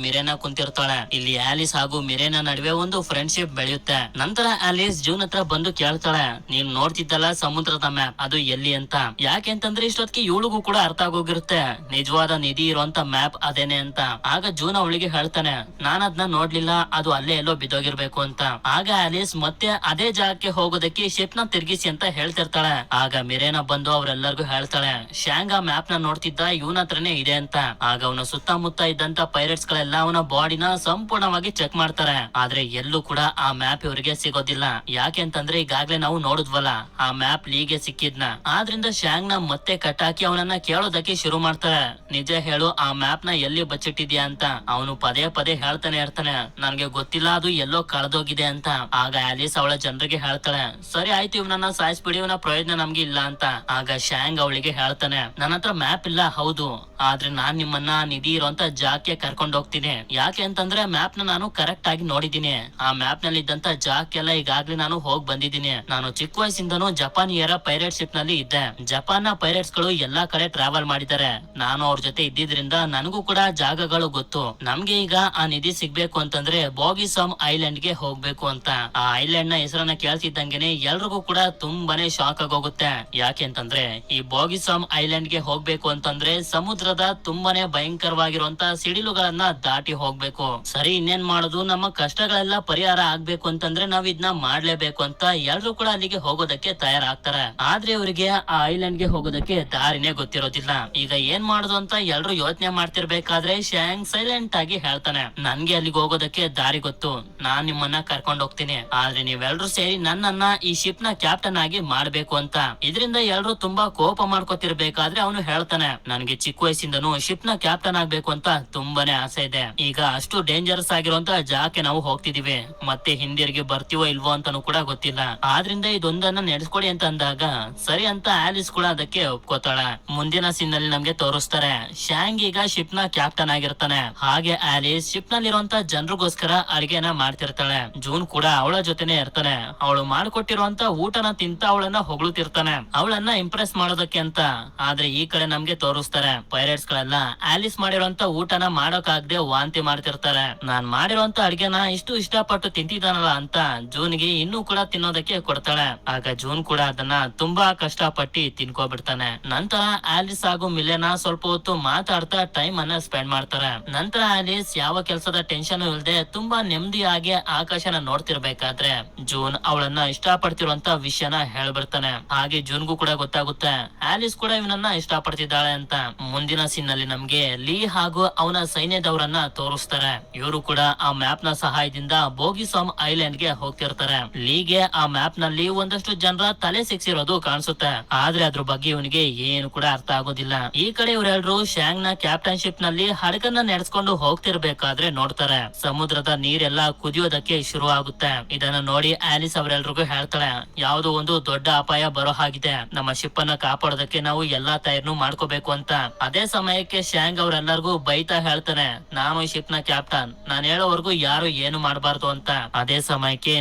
ಮಿರೇನಾ ಕುಂತಿರ್ತಾಳೆ. ಇಲ್ಲಿ ಆಲಿಸ್ ಹಾಗೂ ಮಿರೇನಾ ನಡುವೆ ಒಂದು ಫ್ರೆಂಡ್ಶಿಪ್ ಬೆಳೆಯುತ್ತೆ. ನಂತರ ಆಲಿಸ್ ಜೂನ್ ಹತ್ರ ಬಂದು ಕೇಳ್ತಾಳೆ, ನೀನ್ ನೋಡ್ತಿದ್ದಲ್ಲ ಸಮುದ್ರದ ಮ್ಯಾಪ್ ಅದು ಎಲ್ಲಿ ಅಂತ. ಯಾಕೆಂತಂದ್ರೆ ಇಷ್ಟೊತ್ತಿಗೆ ಇವಳಿಗೂ ಕೂಡ ಅರ್ಥ ಆಗೋಗಿರುತ್ತೆ ನಿಜವಾದ ನಿಧಿ ಇರುವಂತ ಮ್ಯಾಪ್ ಅದೇನೆ ಅಂತ. ಆಗ ಜೂನ್ ಅವಳಿಗೆ ಹೇಳ್ತಾನೆ, ನಾನ್ ಅದನ್ನ ನೋಡ್ಲಿಲ್ಲ, ಅದು ಅಲ್ಲೇ ಎಲ್ಲೋ ಬಿದ್ದೋಗಿರ್ಬೇಕು ಅಂತ. ಆಗ ಆಲಿಸ್ ಮತ್ತೆ ಅದೇ ಜಾಗಕ್ಕೆ ಹೋಗೋದಕ್ಕೆ ಶಿಪ್ ನ ತಿರ್ಗಿಸಿ ಅಂತ ಹೇಳ್ತಿರ್ತಾಳೆ. ಆಗ ಮಿರೇನಾ ಬಂದು ಅವ್ರೆಲ್ಲರಿಗೂ ಹೇಳ್ತಾಳೆ, ಶ್ಯಾಂಗ್ ಆ ಮ್ಯಾಪ್ ನ ನೋಡ್ತಿದ್ದ ಇವನ ಹತ್ರನೇ ಇದೆ ಅಂತ. ಆಗ ಅವನ ಸುತ್ತಮುತ್ತ ಇದ್ದಂತ ಪೈರೇಟ್ಸ್ ಗಳೆಲ್ಲ ಅವನ ಬಾಡಿನ ಸಂಪೂರ್ಣವಾಗಿ ಚೆಕ್ ಮಾಡ್ತಾರೆ. ಆದ್ರೆ ಎಲ್ಲೂ ಕೂಡ ಆ ಮ್ಯಾಪ್ ಇವರಿಗೆ ಸಿಗೋದಿಲ್ಲ. ಯಾಕೆ ಅಂತಂದ್ರೆ ಈಗಾಗ್ಲೇ ನಾವು ನೋಡಿದ್ವಲ್ಲ ಆ ಮ್ಯಾಪ್ ಲೀಗೆ ಸಿಕ್ಕಿದ್ನ. ಆದ್ರಿಂದ ಶ್ಯಾಂಗ್ ನ ಮತ್ತೆ ಕಟ್ಟಾಕಿ ಅವನನ್ನ ಕೇಳೋದಕ್ಕೆ ಶುರು ಮಾಡ್ತಾರೆ. ನಿಜ ಹೇಳು, ಆ ಮ್ಯಾಪ್ ನ ಎಲ್ಲಿ ಬಚ್ಚಿಟ್ಟಿದ್ಯಾ ಅಂತ. ಅವನು ಪದೇ ಪದೇ ಹೇಳ್ತಾನೆ ಇರ್ತಾನೆ, ನನ್ಗೆ ಗೊತ್ತಿಲ್ಲ, ಅದು ಎಲ್ಲೋ ಕಳೆದೋಗಿದೆ ಅಂತ. ಆಗ ಆಲಿಸ್ ಅವಳ ಜನರಿಗೆ ಹೇಳ್ತಾಳೆ, ಸರಿ ಆಯ್ತು, ಇವನನ್ನ ಸಾಯಿಸ್ಬಿಡಿ, ಇವನ ಪ್ರಯೋಜನ ನಮ್ಗೆ ಇಲ್ಲ ಅಂತ. ಆಗ ಶ್ಯಾಂಗ್ ಅವಳಿಗೆ ಹೇಳ್ತಾನೆ, ನನ್ನ ಹತ್ರ ಮ್ಯಾಪ್ ಇಲ್ಲ ಹೌದು, ಆದ್ರೆ ನಾನ್ ನಿಮ್ಮನ್ನ ನಿಧಿ ಇರುವಂತ ಜಾಗಕ್ಕೆ ಕರ್ಕೊಂಡು ಹೋಗ್ತೀನಿ. ಯಾಕೆ ಅಂತಂದ್ರೆ ಮ್ಯಾಪ್ ನ ನಾನು ಕರೆಕ್ಟ್ ಆಗಿ ನೋಡಿದೀನಿ. ಆ ಮ್ಯಾಪ್ ನಲ್ಲಿ ಇದ್ದಂತ ಜಾಗಕ್ಕೆಲ್ಲ ಈಗಾಗ್ಲೇ ನಾನು ಹೋಗಿ ಬಂದಿದ್ದೀನಿ. ನಾನು ಚಿಕ್ಕ ವಯಸ್ಸಿಂದನೂ ಜಪಾನಿಯರ ಪೈರೇಟ್ ಶಿಪ್ ನಲ್ಲಿ ಇದ್ದೆ. ಜಪಾನ್ ನ ಪೈರೇಟ್ಸ್ ಗಳು ಎಲ್ಲಾ ಕಡೆ ಟ್ರಾವೆಲ್ ಮಾಡಿದ್ದಾರೆ. ನಾನು ಅವ್ರ ಜೊತೆ ಇದ್ದಿದ್ರಿಂದ ನನಗೂ ಕೂಡ ಜಾಗಗಳು ಗೊತ್ತು. ನಮ್ಗೆ ಈಗ ಆ ನಿಧಿ ಸಿಗ್ಬೇಕು ಅಂತಂದ್ರೆ ಬೋಗಿಸಮ್ ಐಲ್ಯಾಂಡ್ ಗೆ ಹೋಗ್ಬೇಕು ಅಂತ. ಆ ಐಲ್ಯಾಂಡ್ ನ ಹೆಸರನ್ನ ಕೇಳ್ತಿದ್ದಂಗೆನೆ ಎಲ್ರಿಗೂ ಕೂಡ ತುಂಬಾನೇ ಶಾಕ್ ಆಗೋಗುತ್ತೆ. ಯಾಕೆ ಅಂತಂದ್ರೆ ಈ ಬೋಗಿಸಮ್ ಐಲ್ಯಾಂಡ್ ಗೆ ಹೋಗ್ಬೇಕು ಅಂತಂದ್ರೆ ಸಮುದ್ರದ ತುಂಬಾನೇ ಭಯಂಕರವಾಗಿರುವಂತ ಸಿಡಿಲುಗಳನ್ನ ದಾಟಿ ಹೋಗ್ಬೇಕು. ಸರಿ, ಇನ್ನೇನ್ ಮಾಡೋದು, ನಮ್ಮ ಕಷ್ಟಗಳೆಲ್ಲ ಪರಿಹಾರ ಆಗ್ಬೇಕು ಅಂತಂದ್ರೆ ನಾವ್ ಇದನ್ನ ಮಾಡ್ಲೇಬೇಕು ಅಂತ ಎಲ್ರು ಕೂಡ ಅಲ್ಲಿಗೆ ಹೋಗೋದಕ್ಕೆ ತಯಾರಾಗ್ತಾರೆ. ಆದ್ರೆ ಇವರಿಗೆ ಆ ಐಲ್ಯಾಂಡ್ ಗೆ ಹೋಗೋದಕ್ಕೆ ದಾರಿನೇ ಗೊತ್ತಿರೋದಿಲ್ಲ. ಈಗ ಏನ್ ಮಾಡುದು ಅಂತ ಎಲ್ರು ಯೋಚನೆ ಮಾಡ್ತಿರ್ಬೇಕಾದ್ರೆ ಶ್ಯಾಂಗ್ ಸೈಲೆಂಟ್ ಆಗಿ ಹೇಳ್ತಾನೆ, ನನ್ಗೆ ಅಲ್ಲಿಗೆ ಹೋಗೋದಕ್ಕೆ ದಾರಿ ಗೊತ್ತು, ನಾನ್ ನಿಮ್ಮನ್ನ ಕರ್ಕೊಂಡ್ ಹೋಗ್ತೀನಿ. ಆದ್ರೆ ನೀವೆಲ್ರು ಸೇರಿ ನನ್ನನ್ನ ಈ ಶಿಪ್ ನ ಕ್ಯಾಪ್ಟನ್ ಆಗಿ ಮಾಡ್ಬೇಕು ಅಂತ. ಇದರಿಂದ ಎಲ್ರು ತುಂಬಾ ಕೋಪ ಮಾಡ್ಕೊತಿರ್ಬೇಕಾದ್ರೆ ಅವನು ಹೇಳ್ತಾನೆ, ನನ್ಗೆ ಚಿಕ್ಕ ವಯಸ್ಸಿಂದನು ಶಿಪ್ ನ ಕ್ಯಾಪ್ಟನ್ ಆಗ್ಬೇಕು ಅಂತ ತುಂಬಾನೇ ಆಸೆ ಇದೆ. ಈಗ ಅಷ್ಟು ಡೇಂಜರಸ್ ಆಗಿರುವಂತ ಜಾಗಕ್ಕೆ ನಾವು ಹೋಗ್ತಿದೀವಿ, ಮತ್ತೆ ಹಿಂದಿರುಗಿ ಬರ್ತೀವೋ ಇಲ್ವೋ ಅಂತಾನು ಕೂಡ ಗೊತ್ತಿಲ್ಲ. ಆದ್ರಿಂದ ಇದೊಂದನ್ನ ನಡೆಸ್ಕೊಡಿ ಅಂತ ಅಂದಾಗ ಸರಿ ಅಂತ ಆಲಿಸ್ ಕೂಡ ಅದಕ್ಕೆ ಒಪ್ಕೋತಾಳೆ. ಮುಂದಿನ ಸೀನ್ ನಲ್ಲಿ ನಮ್ಗೆ ತೋರಿಸ್ತಾರೆ, ಶ್ಯಾಂಗ್ ಈಗ ಶಿಪ್ ನ ಕ್ಯಾಪ್ಟನ್ ಆಗಿರ್ತಾನೆ. ಹಾಗೆ ಆಲಿಸ್ ಶಿಪ್ ನಲ್ಲಿರುವಂತ ಜನರಿಗೋಸ್ಕರ ಅಡಿಗೆನ ಮಾಡ್ತಿರ್ತಾಳೆ. ಜೂನ್ ಕೂಡ ಅವಳ ಜೊತೆನೆ ಇರ್ತಾನೆ. ಅವಳು ಮಾಡ್ಕೊಟ್ಟಿರುವಂತ ಊಟನ ತಿಂತ ಅವಳನ್ನ ಹೊಗಳುತ್ತಿರ್ತಾನೆ, ಅವಳನ್ನ ಇಂಪ್ರೆಸ್ ಮಾಡೋದಕ್ಕೆ ಅಂತ. ಆದ್ರೆ ಈ ಕಡೆ ನಮ್ಗೆ ತೋರಿಸ್ತಾರೆ ಪೈರೇಟ್ಸ್ ಗಳೆಲ್ಲ ಆಲಿಸ್ ಮಾಡಿರುವಂತ ಊಟನ ಮಾಡೋಕಾಗ್ದೆ ವಾಂತಿ ಮಾಡ್ತಿರ್ತಾರೆ. ನಾನ್ ಮಾಡಿರುವಂತ ಅಡ್ಗೆನ ಇಷ್ಟು ಇಷ್ಟಪಟ್ಟು ತಿಂತಿದ್ದಾನಲ್ಲ ಅಂತ ಜೂನ್ಗೆ ಇನ್ನೂ ಕೂಡ ತಿನ್ನೋದಕ್ಕೆ ಕೊಡ್ತಾಳೆ. ಆಗ ಜೂನ್ ಕೂಡ ಅದನ್ನ ತುಂಬಾ ಕಷ್ಟಪಟ್ಟು ತಿನ್ಕೋಬಿಡ್ತಾನೆ. ನಂತರ ಆಲಿಸ್ ಹಾಗೂ ಮಿಲೆನಾ ಸ್ವಲ್ಪ ಹೊತ್ತು ಮಾತಾಡ್ತಾ ಟೈಮ್ ಅನ್ನ ಸ್ಪೆಂಡ್ ಮಾಡ್ತಾರೆ. ನಂತರ ಆಲಿಸ್ ಯಾವ ಕೆಲಸದ ಟೆನ್ಷನ್ ಇಲ್ಲದೆ ತುಂಬಾ ನೆಮ್ಮದಿಯಾಗಿ ಆಕಾಶನ ನೋಡ್ತಿರ್ಬೇಕಾದ್ರೆ ಜೂನ್ ಅವಳನ್ನ ಇಷ್ಟಪಡ್ತಿರುವಂತ ವಿಷಯನ ಹೇಳ್ಬಿಡ್ತಾನೆ. ಹಾಗೆ ಜೂನ್ಗೂ ಕೂಡ ಗೊತ್ತಾಗುತ್ತೆ ಆಲಿಸ್ ಕೂಡ ಇವನನ್ನ ಇಷ್ಟಪಡ್ತಿದ್ದಾಳೆ ಅಂತ. ಮುಂದಿನ ಸೀನ್ ನಲ್ಲಿ ನಮ್ಗೆ ಲೀ ಹಾಗೂ ಅವನ ಸೈನ್ಯ ಸಮಯದವರನ್ನ ತೋರಿಸ್ತಾರೆ. ಇವರು ಕೂಡ ಆ ಮ್ಯಾಪ್ ನ ಸಹಾಯದಿಂದ ಬೋಗಿಸಾಮ್ ಐಲ್ಯಾಂಡ್ ಗೆ ಹೋಗ್ತಿರ್ತಾರೆ. ಲೀಗೆ ಆ ಮ್ಯಾಪ್ ನಲ್ಲಿ ಒಂದಷ್ಟು ಜನರ ತಲೆ ಸಿಕ್ಸಿರೋದು ಕಾಣಿಸುತ್ತೆ. ಆದ್ರೆ ಅದ್ರ ಬಗ್ಗೆ ಇವನಿಗೆ ಏನು ಕೂಡ ಅರ್ಥ ಆಗೋದಿಲ್ಲ. ಈ ಕಡೆ ಇವರೆಲ್ಲರೂ ಶಾಂಗ್ ನ ಕ್ಯಾಪ್ಟನ್ಶಿಪ್ ನಲ್ಲಿ ಹಡಗನ್ನ ನಡೆಸ್ಕೊಂಡು ಹೋಗ್ತಿರ್ಬೇಕಾದ್ರೆ ನೋಡ್ತಾರೆ ಸಮುದ್ರದ ನೀರೆಲ್ಲ ಕುದಿಯೋದಕ್ಕೆ ಶುರು ಆಗುತ್ತೆ. ಇದನ್ನ ನೋಡಿ ಆಲಿಸ್ ಅವರೆಲ್ರಿಗೂ ಹೇಳ್ತಾಳೆ, ಯಾವುದೋ ಒಂದು ದೊಡ್ಡ ಅಪಾಯ ಬರೋ ಹಾಗಿದೆ, ನಮ್ಮ ಶಿಪ್ ಅನ್ನ ಕಾಪಾಡೋದಕ್ಕೆ ನಾವು ಎಲ್ಲಾ ತಯಾರಿನೂ ಮಾಡ್ಕೋಬೇಕು ಅಂತ. ಅದೇ ಸಮಯಕ್ಕೆ ಶಾಂಗ್ ಅವರೆಲ್ಲರಿಗೂ ಬೈತಾ ಹೇಳ್ತಾನೆ, ನಾನು ಶಿಪ್ ನ ಕ್ಯಾಪ್ಟನ್, ನಾನು ಹೇಳೋವರೆಗೂ ಯಾರು ಏನು ಮಾಡಬಾರ್ದು ಅಂತ. ಅದೇ ಸಮಯಕ್ಕೆ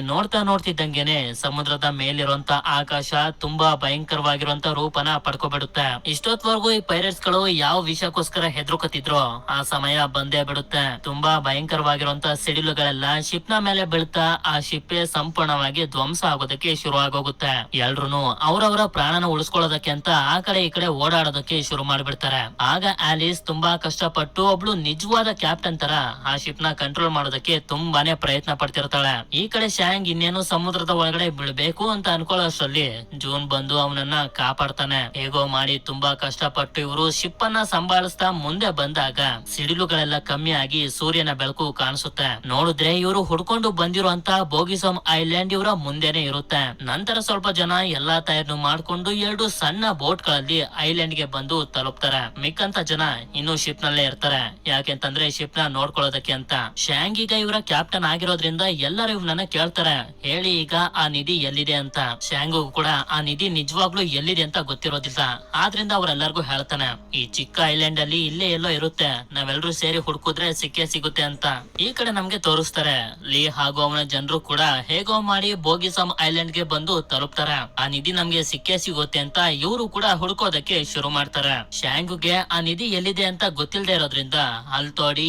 ನೋಡ್ತಿದ್ದಂಗೆನೆ ಸಮುದ್ರದ ಮೇಲಿರುವಂತ ಆಕಾಶ ತುಂಬಾ ಭಯಂಕರವಾಗಿರುವಂತ ರೂಪನ ಪಡ್ಕೊಬಿಡುತ್ತೆ. ಇಷ್ಟೊತ್ವರೆಗೂ ಈ ಪೈರೇಟ್ಸ್ ಗಳು ಯಾವ ವಿಷಯಕ್ಕೋಸ್ಕರ ಹೆದರುಕತ್ತಿದ್ರು ಆ ಸಮಯ ಬಂದೇ ಬಿಡುತ್ತೆ. ತುಂಬಾ ಭಯಂಕರವಾಗಿರುವಂತ ಸಿಡಿಲುಗಳೆಲ್ಲ ಶಿಪ್ ನ ಮೇಲೆ ಬೀಳ್ತಾ ಆ ಶಿಪ್ಪೆ ಸಂಪೂರ್ಣವಾಗಿ ಧ್ವಂಸ ಆಗೋದಕ್ಕೆ ಶುರು ಆಗೋಗುತ್ತೆ. ಎಲ್ರು ಅವರವರ ಪ್ರಾಣನ ಉಳಿಸ್ಕೊಳ್ಳೋದಕ್ಕೆ ಅಂತ ಆ ಕಡೆ ಈ ಕಡೆ ಓಡಾಡೋದಕ್ಕೆ ಶುರು ಮಾಡ್ಬಿಡ್ತಾರೆ. ಆಗ ಆಲಿಸ್ ತುಂಬಾ ಕಷ್ಟಪಟ್ಟು ಒಬ್ಳು ನಿಜವಾದ ಕ್ಯಾಪ್ಟನ್ ತರ ಆ ಶಿಪ್ ನ ಕಂಟ್ರೋಲ್ ಮಾಡೋದಕ್ಕೆ ತುಂಬಾನೇ ಪ್ರಯತ್ನ ಪಡ್ತಿರ್ತಾಳೆ. ಈ ಕಡೆ ಶಾಂಗ್ ಇನ್ನೇನು ಸಮುದ್ರದ ಒಳಗಡೆ ಬೀಳ್ಬೇಕು ಅಂತ ಅನ್ಕೊಳ್ಳೋಷ್ಟ್ರಲ್ಲಿ ಜೂನ್ ಬಂದು ಅವನನ್ನ ಕಾಪಾಡ್ತಾನೆ. ಹೇಗೋ ಮಾಡಿ ತುಂಬಾ ಕಷ್ಟಪಟ್ಟು ಇವರು ಶಿಪ್ ಅನ್ನ ಸಂಭಾಳಿಸ್ತಾ ಮುಂದೆ ಬಂದಾಗ ಸಿಡಿಲುಗಳೆಲ್ಲ ಕಮ್ಮಿ ಆಗಿ ಸೂರ್ಯನ ಬೆಳಕು ಕಾಣಿಸುತ್ತೆ. ನೋಡಿದ್ರೆ ಇವರು ಹುಡ್ಕೊಂಡು ಬಂದಿರುವಂತ ಬೋಗಿಸಾಮ್ ಐಲ್ಯಾಂಡ್ ಇವರ ಮುಂದೆನೆ ಇರುತ್ತೆ. ನಂತರ ಸ್ವಲ್ಪ ಜನ ಎಲ್ಲಾ ತಯಾರಿನೂ ಮಾಡ್ಕೊಂಡು 2 ಸಣ್ಣ ಬೋಟ್ ಗಳಲ್ಲಿ ಐಲ್ಯಾಂಡ್ ಗೆ ಬಂದು ತಲುಪ್ತಾರೆ. ಮಿಕ್ಕಂತ ಜನ ಇನ್ನು ಶಿಪ್ ನಲ್ಲೇ ಇರ್ತಾರೆ. ಯಾಕೆಂತಂದ್ರೆ ಶಿಪ್ ನ ನೋಡ್ಕೊಳ್ಳೋದಕ್ಕೆ ಅಂತ. ಶಾಂಗ್ ಈಗ ಇವರ ಕ್ಯಾಪ್ಟನ್ ಆಗಿರೋದ್ರಿಂದ ಎಲ್ಲರೂ ಇವನನ್ನ ಕೇಳ್ತಾರೆ, ಹೇಳಿ ಈಗ ಆ ನಿಧಿ ಎಲ್ಲಿದೆ ಅಂತ. ಶಾಂಗು ಕೂಡ ಆ ನಿಧಿ ನಿಜವಾಗ್ಲೂ ಎಲ್ಲಿದೆ ಅಂತ ಗೊತ್ತಿರೋದಿಲ್ಲ. ಆದ್ರಿಂದ ಅವರೆಲ್ಲರಿಗೂ ಹೇಳ್ತಾನೆ, ಈ ಚಿಕ್ಕ ಐಲ್ಯಾಂಡ್ ಅಲ್ಲಿ ಇಲ್ಲೇ ಎಲ್ಲೋ ಇರುತ್ತೆ, ನಾವೆಲ್ಲರೂ ಸೇರಿ ಹುಡುಕಿದ್ರೆ ಸಿಕ್ಕೇ ಸಿಗುತ್ತೆ ಅಂತ. ಈ ಕಡೆ ನಮ್ಗೆ ತೋರಿಸ್ತಾರೆ ಲೀ ಹಾಗೂ ಅವನ ಜನರು ಕೂಡ ಹೇಗೋ ಮಾಡಿ ಬೋಗಿಸಾಮ್ ಐಲ್ಯಾಂಡ್ ಗೆ ಬಂದು ತಲುಪ್ತಾರೆ. ಆ ನಿಧಿ ನಮ್ಗೆ ಸಿಕ್ಕೇ ಸಿಗುತ್ತೆ ಅಂತ ಇವರು ಕೂಡ ಹುಡುಕೋದಕ್ಕೆ ಶುರು ಮಾಡ್ತಾರೆ. ಶಾಂಗುಗೆ ಆ ನಿಧಿ ಎಲ್ಲಿದೆ ಅಂತ ಗೊತ್ತಿಲ್ಲದೆ ಇರೋದ್ರಿಂದ ಅಲ್ ತೋಡಿ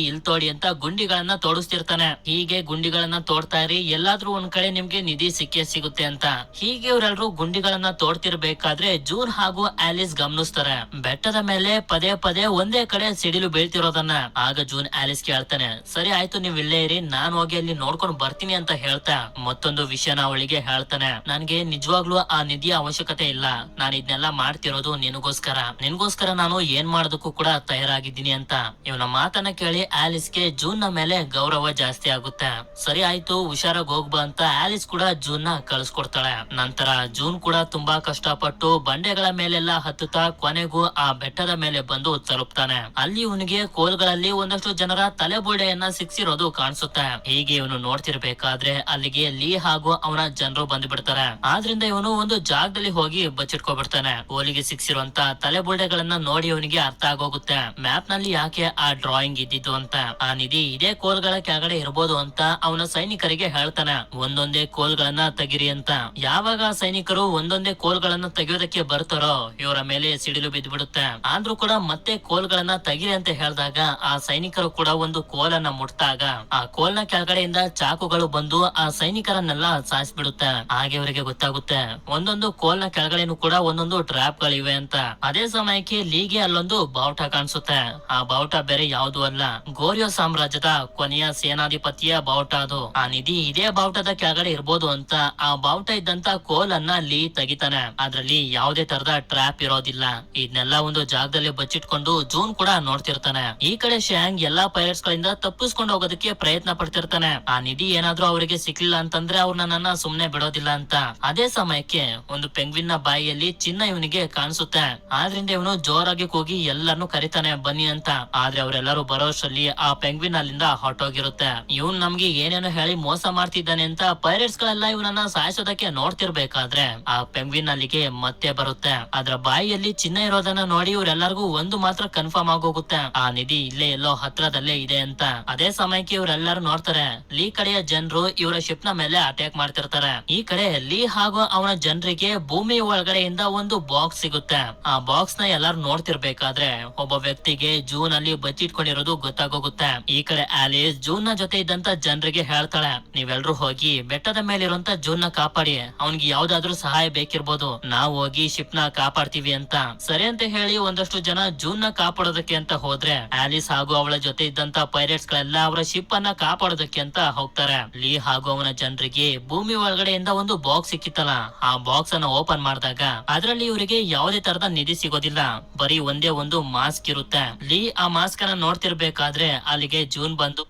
ಅಂತ ಗುಂಡಿಗಳನ್ನ ತೋಡಿಸ್ತಿರ್ತಾನೆ. ಹೀಗೆ ಗುಂಡಿಗಳನ್ನ ತೋಡ್ತಾ ಇರಿ, ಎಲ್ಲಾದ್ರೂ ಒಂದ್ ಕಡೆ ನಿಮ್ಗೆ ನಿಧಿ ಸಿಕ್ಕೇ ಸಿಗುತ್ತೆ ಅಂತ. ಹೀಗೆ ಇವರೆಲ್ಲರೂ ಗುಂಡಿಗಳನ್ನ ತೋಡ್ತಿರ್ಬೇಕಾದ್ರೆ ಜೂನ್ ಹಾಗೂ ಆಲಿಸ್ ಗಮನಿಸ್ತಾರೆ ಬೆಟ್ಟದ ಮೇಲೆ ಪದೇ ಒಂದೇ ಕಡೆ ಸಿಡಿಲು ಬೀಳ್ತಿರೋದನ್ನ. ಆಗ ಜೂನ್ ಆಲಿಸ್ ಕೇಳ್ತಾನೆ, ಸರಿ ಆಯ್ತು ನೀವ್ ಇಲ್ಲೇ ಇರಿ, ನಾನ್ ಹೋಗಿ ಅಲ್ಲಿ ನೋಡ್ಕೊಂಡು ಬರ್ತೀನಿ ಅಂತ ಹೇಳ್ತಾ ಮತ್ತೊಂದು ವಿಷಯನ ಅವಳಿಗೆ ಹೇಳ್ತಾನೆ. ನನ್ಗೆ ನಿಜವಾಗ್ಲೂ ಆ ನಿಧಿಯ ಅವಶ್ಯಕತೆ ಇಲ್ಲ, ನಾನು ಇದನ್ನೆಲ್ಲ ಮಾಡ್ತಿರೋದು ನಿನ್ಗೋಸ್ಕರ ನಾನು ಏನ್ ಮಾಡೋದಕ್ಕೂ ಕೂಡ ತಯಾರಾಗಿದ್ದೀನಿ ಅಂತ. ಇವನ ಮಾತನ್ನ ಕೇಳಿ ಆಲಿಸ್ಗೆ ಜೂನ್ ನ ಮೇಲೆ ಗೌರವ ಜಾಸ್ತಿ ಆಗುತ್ತೆ. ಸರಿ ಆಯ್ತು ಹುಷಾರಾಗಿ ಹೋಗ್ಬಾ ಅಂತ ಆಲಿಸ್ ಕೂಡ ಜೂನ್ ನ ಕಳ್ಸ್ಕೊಡ್ತಾಳೆ. ನಂತರ ಜೂನ್ ಕೂಡ ತುಂಬಾ ಕಷ್ಟಪಟ್ಟು ಬಂಡೆಗಳ ಮೇಲೆಲ್ಲ ಹತ್ತುತ್ತಾ ಕೊನೆಗೂ ಆ ಬೆಟ್ಟದ ಮೇಲೆ ಬಂದು ತಲುಪ್ತಾನೆ. ಅಲ್ಲಿ ಇವನಿಗೆ ಕೋಲ್ಗಳಲ್ಲಿ ಒಂದಷ್ಟು ಜನರ ತಲೆಬುಡೆಯನ್ನ ಸಿಕ್ಸಿರೋದು ಕಾಣಿಸುತ್ತೆ. ಹೀಗೆ ಇವನು ನೋಡ್ತಿರ್ಬೇಕಾದ್ರೆ ಅಲ್ಲಿಗೆ ಲೀ ಹಾಗೂ ಅವನ ಜನರು ಬಂದು ಬಿಡ್ತಾರೆ. ಆದ್ರಿಂದ ಇವನು ಒಂದು ಜಾಗದಲ್ಲಿ ಹೋಗಿ ಬಚ್ಚಿಟ್ಕೊಬಿಡ್ತಾನೆ. ಕೋಲಿಗೆ ಸಿಕ್ಸಿರುವಂತ ತಲೆಬುಡೆಗಳನ್ನ ನೋಡಿ ಇವನಿಗೆ ಅರ್ಥ ಆಗೋಗುತ್ತೆ ಮ್ಯಾಪ್ ನಲ್ಲಿ ಯಾಕೆ ಆ ಡ್ರಾಯಿಂಗ್ ಇದ್ದಿದ್ದು ಅಂತ. ಆ ನಿಧಿ ಇದೇ ಕೋಲ್ಗಳ ಕೆಳಗಡೆ ಇರ್ಬೋದು ಅಂತ ಅವನ ಸೈನಿಕರಿಗೆ ಹೇಳ್ತಾನೆ, ಒಂದೊಂದೇ ಕೋಲ್ಗಳನ್ನ ತೆಗಿರಿ ಅಂತ. ಯಾವಾಗ ಸೈನಿಕರು ಒಂದೊಂದೇ ಕೋಲ್ಗಳನ್ನ ತೆಗೆಯೋದಕ್ಕೆ ಬರ್ತಾರೋ ಇವರ ಮೇಲೆ ಸಿಡಿಲು ಬಿದ್ದ್ಬಿಡುತ್ತೆ. ಆದ್ರೂ ಕೂಡ ಮತ್ತೆ ಕೋಲ್ಗಳನ್ನ ತೆಗಿರಿ ಅಂತ ಹೇಳಿದಾಗ ಆ ಸೈನಿಕರು ಕೂಡ ಒಂದು ಕೋಲನ್ನ ಮುಟ್ಟಾಗ ಆ ಕೋಲ್ನ ಕೆಳಗಡೆಯಿಂದ ಚಾಕುಗಳು ಬಂದು ಆ ಸೈನಿಕರನ್ನೆಲ್ಲ ಸಾಯಿಸ್ಬಿಡುತ್ತೆ. ಹಾಗೆ ಅವರಿಗೆ ಗೊತ್ತಾಗುತ್ತೆ ಒಂದೊಂದು ಕೋಲ್ನ ಕೆಳಗಡೆನೂ ಕೂಡ ಒಂದೊಂದು ಟ್ರ್ಯಾಪ್ ಗಳಿವೆ ಅಂತ. ಅದೇ ಸಮಯಕ್ಕೆ ಲೀಗೆ ಅಲ್ಲೊಂದು ಬಾವುಟ ಕಾಣಿಸುತ್ತೆ. ಆ ಬಾವುಟ ಬೇರೆ ಯಾವ್ದು ಅಲ್ಲ, ಗೋರಿಯೋ ಸಾಮ್ರಾಜ್ಯದ ಕೊನೆಯ ಸೇನಾಧಿಪತಿಯ ಬಾವುಟ ಅದು. ಆ ನಿಧಿ ಇದೇ ಬಾವುಟದ ಕೆಳಗಡೆ ಇರ್ಬೋದು ಅಂತ ಆ ಬಾವುಟ ಇದ್ದಂತ ಕೋಲನ್ನ ಲೀ ತೆಗಿತಾನೆ. ಅದ್ರಲ್ಲಿ ಯಾವುದೇ ತರದ ಟ್ರ್ಯಾಪ್ ಇರೋದಿಲ್ಲ. ಇದನ್ನೆಲ್ಲ ಒಂದು ಜಾಗದಲ್ಲಿ ಬಚ್ಚಿಟ್ಕೊಂಡು ಜೂನ್ ಕೂಡ ನೋಡ್ತಿರ್ತಾನೆ. ಈ ಕಡೆ ಶಾಂಗ್ ಎಲ್ಲಾ ಪೈರೇಟ್ಸ್ ಗಳಿಂದ ತಪ್ಪಿಸ್ಕೊಂಡು ಹೋಗೋದಕ್ಕೆ ಪ್ರಯತ್ನ ಪಡ್ತಿರ್ತಾನೆ. ಆ ನಿಧಿ ಏನಾದ್ರೂ ಅವರಿಗೆ ಸಿಕ್ಲಿಲ್ಲ ಅಂತಂದ್ರೆ ಅವ್ರನ್ನ ನನ್ನ ಸುಮ್ನೆ ಬಿಡೋದಿಲ್ಲ ಅಂತ. ಅದೇ ಸಮಯಕ್ಕೆ ಒಂದು ಪೆಂಗ್ವಿನ್ ನ ಬಾಯಿಯಲ್ಲಿ ಚಿನ್ನ ಇವನಿಗೆ ಕಾಣಿಸುತ್ತೆ. ಆದ್ರಿಂದ ಇವನು ಜೋರಾಗಿ ಕೂಗಿ ಎಲ್ಲರನ್ನು ಕರಿತಾನೆ ಬನ್ನಿ ಅಂತ. ಆದ್ರೆ ಅವರೆಲ್ಲರೂ ಬರೋಷ್ಟ್ರಲ್ಲಿ ಆ ಪೆಂಗ್ವಿನ್ ಅಲ್ಲಿಂದ ಹೊರಟೋಗಿರುತ್ತೆ. ಇವನ್ ನಮ್ಗೆ ಏನೇನೋ ಹೇಳಿ ಮೋಸ ಮಾಡ್ತಿದ್ದಾನೆ ಅಂತ ಪೈರೇಟ್ಸ್ ಗಳೆಲ್ಲ ಇವನನ್ನ ಸಾಯಿಸೋದಕ್ಕೆ ನೋಡ್ತಿರ್ಬೇಕಾದ್ರೆ ಆ ಪೆಂಗ್ವಿನ್ ಅಲ್ಲಿಗೆ ಮತ್ತೆ ಬರುತ್ತೆ. ಅದ್ರ ಬಾಯಿಯಲ್ಲಿ ಚಿನ್ನ ಇರೋದನ್ನ ನೋಡಿ ಇವರೆಲ್ಲರಿಗೂ ಒಂದು ಮಾತ್ರ ಕನ್ಫರ್ಮ್ ಆಗೋಗುತ್ತೆ, ಆ ನಿಧಿ ಇಲ್ಲೇ ಎಲ್ಲೋ ಹತ್ರದಲ್ಲೇ ಇದೆ ಅಂತ. ಅದೇ ಸಮಯಕ್ಕೆ ಇವರೆಲ್ಲರೂ ನೋಡ್ತಾರೆ ಲೀ ಕಡೆಯ ಜನರು ಇವರ ಶಿಪ್ ನ ಮೇಲೆ ಅಟ್ಯಾಕ್ ಮಾಡ್ತಿರ್ತಾರೆ. ಈ ಕಡೆ ಲೀ ಹಾಗೂ ಅವನ ಜನರಿಗೆ ಭೂಮಿ ಒಳಗಡೆಯಿಂದ ಒಂದು ಬಾಕ್ಸ್ ಸಿಗುತ್ತೆ. ಆ ಬಾಕ್ಸ್ ನ ಎಲ್ಲಾರು ನೋಡ್ತಿರ್ಬೇಕಾದ್ರೆ ಒಬ್ಬ ವ್ಯಕ್ತಿಗೆ ಜೂನ್ ಅಲ್ಲಿ ಬಚ್ಚಿಟ್ಕೊಂಡಿರೋದು ಗೊತ್ತಾಗೋಗುತ್ತೆ. ಈ ಕಡೆ ಆಲಿಸ್ ಜೂನ್ ನ ಜೊತೆ ಇದ್ದಂತ ಜನರಿಗೆ ಹೇಳ್ತಾಳೆ, ನೀವೆಲ್ರೂ ಹೋಗಿ ಬೆಟ್ಟದ ಮೇಲಿರುವಂತ ಜೂನ್ ನ ಕಾಪಾಡಿ, ಅವನ್ಗೆ ಯಾವ್ದಾದ್ರು ಸಹಾಯ ಬೇಕಿರ್ಬೋದು, ನಾವು ಹೋಗಿ ಶಿಪ್ ನ ಕಾಪಾಡ್ತೀವಿ ಅಂತ. ಸರಿ ಅಂತ ಹೇಳಿ ಒಂದಷ್ಟು ಜನ ಜೂನ್ ನ ಕಾಪಾಡೋದಕ್ಕೆ ಅಂತ ಹೋದ್ರೆ ಆಲಿಸ್ ಹಾಗೂ ಅವಳ ಜೊತೆ ಇದ್ದಂತ ಪೈರೇಟ್ಸ್ ಗಳೆಲ್ಲ ಅವರ ಶಿಪ್ ಅನ್ನ ಕಾಪಾಡೋದಕ್ಕೆ ಅಂತ ಹೋಗ್ತಾರೆ. ಲೀ ಹಾಗೂ ಅವನ ಜನರಿಗೆ ಭೂಮಿ ಒಳಗಡೆಯಿಂದ ಒಂದು ಬಾಕ್ಸ್ ಸಿಕ್ಕಿತ್ತಲ್ಲ, ಆ ಬಾಕ್ಸ್ ಅನ್ನ ಓಪನ್ ಮಾಡಿದಾಗ ಅದ್ರಲ್ಲಿ ಇವರಿಗೆ ಯಾವುದೇ ತರದ ನಿಧಿ ಸಿಗೋದಿಲ್ಲ, ಬರೀ ಒಂದೇ ಒಂದು ಮಾಸ್ಕ್ ಇರುತ್ತೆ. ಲೀ ಆ ಮಾಸ್ಕ್ ಅನ್ನ ನೋಡ್ತಿರ್ಬೇಕು ಇರ್ಬೇಕಾದ್ರೆ ಅಲ್ಲಿಗೆ ಜೂನ್ ಬಂದು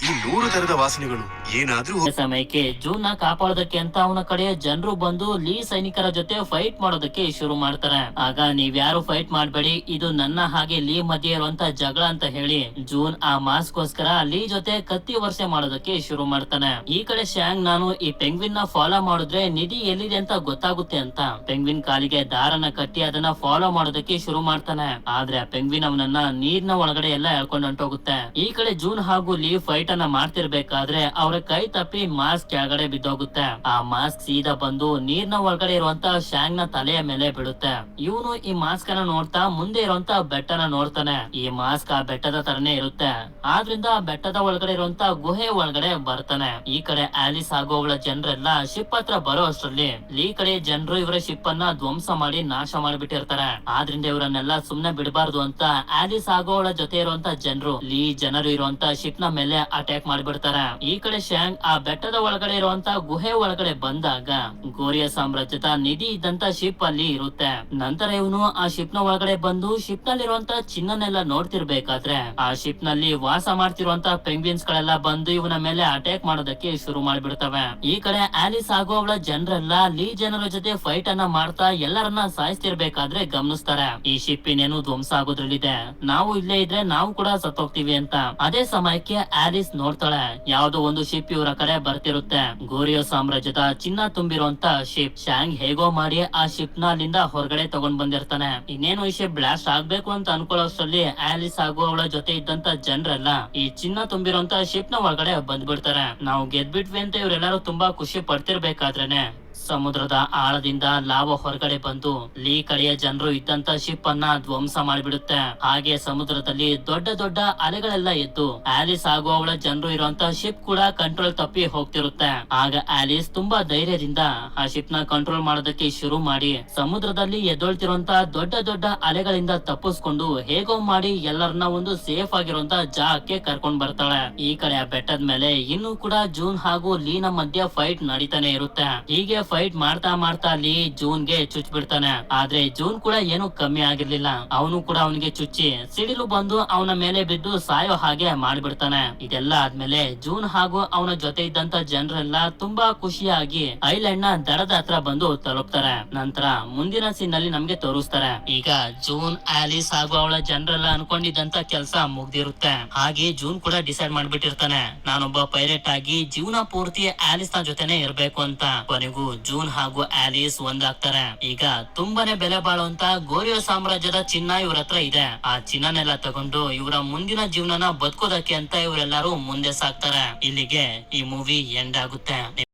ಈ 100 ತರದ ವಾಸನೆಗಳು ಏನಾದ್ರೂ ಸಮಯಕ್ಕೆ ಜೂನ್ ನ ಕಾಪಾಡೋದಕ್ಕೆ ಅಂತ ಅವನ ಕಡೆ ಜನರು ಬಂದು ಲೀ ಸೈನಿಕರ ಜೊತೆ ಫೈಟ್ ಮಾಡೋದಕ್ಕೆ ಶುರು ಮಾಡ್ತಾರೆ. ಆಗ ನೀವ್ಯಾರು ಫೈಟ್ ಮಾಡ್ಬೇಡಿ, ಇದು ನನ್ನ ಹಾಗೆ ಲೀ ಮಧ್ಯೆ ಇರುವಂತ ಜಗಳ ಅಂತ ಹೇಳಿ ಜೂನ್ ಆ ಮಾಸ್ಕ್ ಗೋಸ್ಕರ ಲೀ ಜೊತೆ ಕತ್ತಿ ವರ್ಷೆ ಮಾಡೋದಕ್ಕೆ ಶುರು ಮಾಡ್ತಾನೆ. ಈ ಕಡೆ ಶ್ಯಾಂಗ್ ನಾನು ಈ ಪೆಂಗ್ವಿನ್ ನ ಫಾಲೋ ಮಾಡಿದ್ರೆ ನಿಧಿ ಎಲ್ಲಿದೆ ಅಂತ ಗೊತ್ತಾಗುತ್ತೆ ಅಂತ ಪೆಂಗ್ವಿನ್ ಕಾಲಿಗೆ ದಾರನ ಕಟ್ಟಿ ಅದನ್ನ ಫಾಲೋ ಮಾಡೋದಕ್ಕೆ ಶುರು ಮಾಡ್ತಾನೆ. ಆದ್ರೆ ಆ ಪೆಂಗ್ವಿನ್ ಅವನನ್ನ ನೀರ್ನ ಒಳಗಡೆ ಎಲ್ಲ ಎಳ್ಕೊಂಡು ಹೊಂಟೋಗುತ್ತೆ. ಈ ಕಡೆ ಜೂನ್ ಹಾಗೂ ಲೀ ಫೈಟ್ ಅನ್ನ ಮಾಡ್ತಿರ್ಬೇಕಾದ್ರೆ ಅವ್ರ ಕೈ ತಪ್ಪಿ ಮಾಸ್ಕ್ ಕೆಳಗಡೆ ಬಿದ್ದೋಗುತ್ತೆ. ಆ ಮಾಸ್ಕ್ ಸೀದಾ ಬಂದು ನೀರ್ನ ಒಳಗಡೆ ಇರುವಂತ ಶ್ಯಾಂಗ್ ನ ತಲೆಯ ಮೇಲೆ ಬೀಳುತ್ತೆ. ಇವನು ಈ ಮಾಸ್ಕ್ ಅನ್ನ ನೋಡ್ತಾ ಮುಂದೆ ಇರುವಂತ ಬೆಟ್ಟನ ನೋಡ್ತಾನೆ. ಈ ಮಾಸ್ಕ್ ಆ ಬೆಟ್ಟದ ತರನೇ ಇರುತ್ತೆ, ಆದ್ರಿಂದ ಆ ಬೆಟ್ಟದ ಒಳಗಡೆ ಇರುವಂತ ಗುಹೆ ಒಳಗಡೆ ಬರ್ತಾನೆ. ಈ ಕಡೆ ಆಲಿಸ್ ಹಾಗೂ ಅವಳ ಜನರೆಲ್ಲ ಶಿಪ್ ಹತ್ರ ಬರೋ ಅಷ್ಟರಲ್ಲಿ ಈ ಕಡೆ ಜನರು ಇವರ ಶಿಪ್ ಅನ್ನ ಧ್ವಂಸ ಮಾಡಿ ನಾಶ ಮಾಡಿಬಿಟ್ಟಿರ್ತಾರೆ. ಆದ್ರಿಂದ ಇವರನ್ನೆಲ್ಲ ಸುಮ್ನೆ ಬಿಡಬಾರ್ದು ಅಂತ ಆಲಿಸ್ ಹಾಗೂ ಅವಳ ಜೊತೆ ಇರುವಂತ ಜನರು ಜನರು ಇರುವಂತ ಶಿಪ್ ನ ಮೇಲೆ ಅಟ್ಯಾಕ್ ಮಾಡಿಬಿಡ್ತಾರೆ. ಈ ಕಡೆ ಶ್ಯಾಂಗ್ ಆ ಬೆಟ್ಟದ ಒಳಗಡೆ ಇರುವಂತ ಗುಹೆ ಒಳಗಡೆ ಬಂದಾಗ ಗೋರಿಯ ಸಾಮ್ರಾಜ್ಯದ ನಿಧಿ ಇದ್ದಂತ ಶಿಪ್ ಅಲ್ಲಿ ಇರುತ್ತೆ. ನಂತರ ಇವನು ಆ ಶಿಪ್ ನ ಒಳಗಡೆ ಬಂದು ಶಿಪ್ ನಲ್ಲಿರುವಂತ ಚಿನ್ನನೆಲ್ಲ ನೋಡ್ತಿರ್ಬೇಕಾದ್ರೆ ಆ ಶಿಪ್ ನಲ್ಲಿ ವಾಸ ಮಾಡ್ತಿರುವಂತ ಪೆಂಗ್ವಿನ್ಸ್ ಗಳೆಲ್ಲ ಬಂದು ಇವನ ಮೇಲೆ ಅಟ್ಯಾಕ್ ಮಾಡೋದಕ್ಕೆ ಶುರು ಮಾಡ್ಬಿಡ್ತವೆ. ಈ ಕಡೆ ಆಲಿಸ್ ಹಾಗೂ ಅವಳ ಜನರೆಲ್ಲ ಲೀ ಜನರ ಜೊತೆ ಫೈಟ್ ಅನ್ನ ಮಾಡ್ತಾ ಎಲ್ಲರನ್ನ ಸಾಯಿಸ್ತಿರ್ಬೇಕಾದ್ರೆ ಗಮನಿಸ್ತಾರೆ ಈ ಶಿಪ್ ಇನ್ನೇನು ಧ್ವಂಸ ಆಗೋದ್ರಲ್ಲಿದೆ, ನಾವು ಇಲ್ಲೇ ಇದ್ರೆ ನಾವು ಕೂಡ ಸತ್ತೋಗ್ತೀವಿ ಅಂತ. ಅದೇ ಸಮಯಕ್ಕೆ ಆಲಿಸ್ ನೋಡ್ತಾಳೆ ಯಾವ್ದೋ ಒಂದು ಶಿಪ್ ಇವರ ಕಡೆ ಬರ್ತಿರುತ್ತೆ. ಗೋರಿಯೋ ಸಾಮ್ರಾಜ್ಯದ ಚಿನ್ನ ತುಂಬಿರುವಂತ ಶಿಪ್. ಶ್ಯಾಂಗ್ ಹೇಗೋ ಮಾಡಿ ಆ ಶಿಪ್ ನ ಅಲ್ಲಿಂದ ಹೊರಗಡೆ ತಗೊಂಡ್ ಬಂದಿರ್ತಾನೆ. ಇನ್ನೇನು ಈ ಶಿಪ್ ಬ್ಲಾಸ್ಟ್ ಆಗ್ಬೇಕು ಅಂತ ಅನ್ಕೊಳ್ಳೋಷ್ಟ್ರಲ್ಲಿ ಆಲಿಸ್ ಹಾಗೂ ಅವಳ ಜೊತೆ ಇದ್ದಂತ ಜನರೆಲ್ಲ ಈ ಚಿನ್ನ ತುಂಬಿರುವಂತ ಶಿಪ್ ನ ಒಳಗಡೆ ಬಂದ್ಬಿಡ್ತಾರೆ. ನಾವು ಗೆದ್ಬಿಟ್ವಿ ಅಂತ ಇವರೆಲ್ಲರೂ ತುಂಬಾ ಖುಷಿ ಪಡ್ತಿರ್ಬೇಕಾದ್ರೇನೆ ಸಮುದ್ರದ ಆಳದಿಂದ ಲಾವ ಹೊರಗಡೆ ಬಂದು ಲೀ ಕಡೆಯ ಜನರು ಇದ್ದಂತ ಶಿಪ್ ಅನ್ನ ಧ್ವಂಸ ಮಾಡಿಬಿಡುತ್ತೆ. ಹಾಗೆ ಸಮುದ್ರದಲ್ಲಿ ದೊಡ್ಡ ದೊಡ್ಡ ಅಲೆಗಳೆಲ್ಲ ಎದ್ದು ಆಲಿಸ್ ಹಾಗೂ ಅವಳ ಜನರು ಇರುವಂತ ಶಿಪ್ ಕೂಡ ಕಂಟ್ರೋಲ್ ತಪ್ಪಿ ಹೋಗ್ತಿರುತ್ತೆ. ಆಗ ಆಲಿಸ್ ತುಂಬಾ ಧೈರ್ಯದಿಂದ ಆ ಶಿಪ್ ನ ಕಂಟ್ರೋಲ್ ಮಾಡೋದಕ್ಕೆ ಶುರು ಮಾಡಿ ಸಮುದ್ರದಲ್ಲಿ ಎದ್ದೊಳ್ತಿರುವಂತ ದೊಡ್ಡ ದೊಡ್ಡ ಅಲೆಗಳಿಂದ ತಪ್ಪಿಸ್ಕೊಂಡು ಹೇಗೋ ಮಾಡಿ ಎಲ್ಲರನ್ನ ಒಂದು ಸೇಫ್ ಆಗಿರುವಂತ ಜಾಗಕ್ಕೆ ಕರ್ಕೊಂಡ್ ಬರ್ತಾಳೆ. ಈ ಕಡೆ ಆ ಬೆಟ್ಟದ ಮೇಲೆ ಇನ್ನೂ ಕೂಡ ಜೂನ್ ಹಾಗೂ ಲೀನ ಮಧ್ಯ ಫೈಟ್ ನಡೀತಾನೆ ಇರುತ್ತೆ. ಹೀಗೆ ಫೈಟ್ ಮಾಡ್ತಾ ಮಾಡ್ತಾ ಲೀ ಜೂನ್ ಗೆ ಚುಚ್ ಬಿಡ್ತಾನೆ. ಆದ್ರೆ ಜೂನ್ ಕೂಡ ಏನು ಕಮ್ಮಿ ಆಗಿರ್ಲಿಲ್ಲ, ಅವನು ಕೂಡ ಅವನಿಗೆ ಚುಚ್ಚಿ ಸಿಡಿಲು ಬಂದು ಅವನ ಮೇಲೆ ಬಿದ್ದು ಸಾಯೋ ಹಾಗೆ ಮಾಡ್ಬಿಡ್ತಾನೆ. ಇದೆಲ್ಲ ಆದ್ಮೇಲೆ ಜೂನ್ ಹಾಗೂ ಅವನ ಜೊತೆ ಇದ್ದಂತ ಜನರೆಲ್ಲ ತುಂಬಾ ಖುಷಿಯಾಗಿ ಐಲ್ಯಾಂಡ್ ನ ದಡದ ಹತ್ರ ಬಂದು ತಲುಪ್ತಾರೆ. ನಂತರ ಮುಂದಿನ ಸೀನ್ ನಲ್ಲಿ ನಮ್ಗೆ ತೋರಿಸ್ತಾರೆ. ಈಗ ಜೂನ್ ಆಲಿಸ್ ಹಾಗೂ ಅವಳ ಜನರೆಲ್ಲ ಅನ್ಕೊಂಡಿದ್ದಂತ ಕೆಲಸ ಮುಗ್ದಿರುತ್ತೆ. ಹಾಗೆ ಜೂನ್ ಕೂಡ ಡಿಸೈಡ್ ಮಾಡ್ಬಿಟ್ಟಿರ್ತಾನೆ ನಾನೊಬ್ಬ ಪೈರೇಟ್ ಆಗಿ ಜೀವನ ಪೂರ್ತಿ ಆಲಿಸ್ ನ ಜೊತೆನೆ ಇರ್ಬೇಕು ಅಂತ. ಕೊನೆಗೂ ಜೂನ್ ಹಾಗೂ ಆಲಿಸ್ ಒಂದಾಗ್ತಾರೆ. ಈಗ ತುಂಬಾನೇ ಬೆಲೆ ಬಾಳುವಂತ ಗೋರಿಯೋ ಸಾಮ್ರಾಜ್ಯದ ಚಿನ್ನ ಇವ್ರ ಹತ್ರ ಇದೆ. ಆ ಚಿನ್ನನೆಲ್ಲ ತಗೊಂಡು ಇವರ ಮುಂದಿನ ಜೀವನನ ಬದುಕೋದಕ್ಕೆ ಅಂತ ಇವರೆಲ್ಲರೂ ಮುಂದೆ ಸಾಕ್ತಾರೆ. ಇಲ್ಲಿಗೆ ಈ ಮೂವಿ ಎಂಡ್ ಆಗುತ್ತೆ.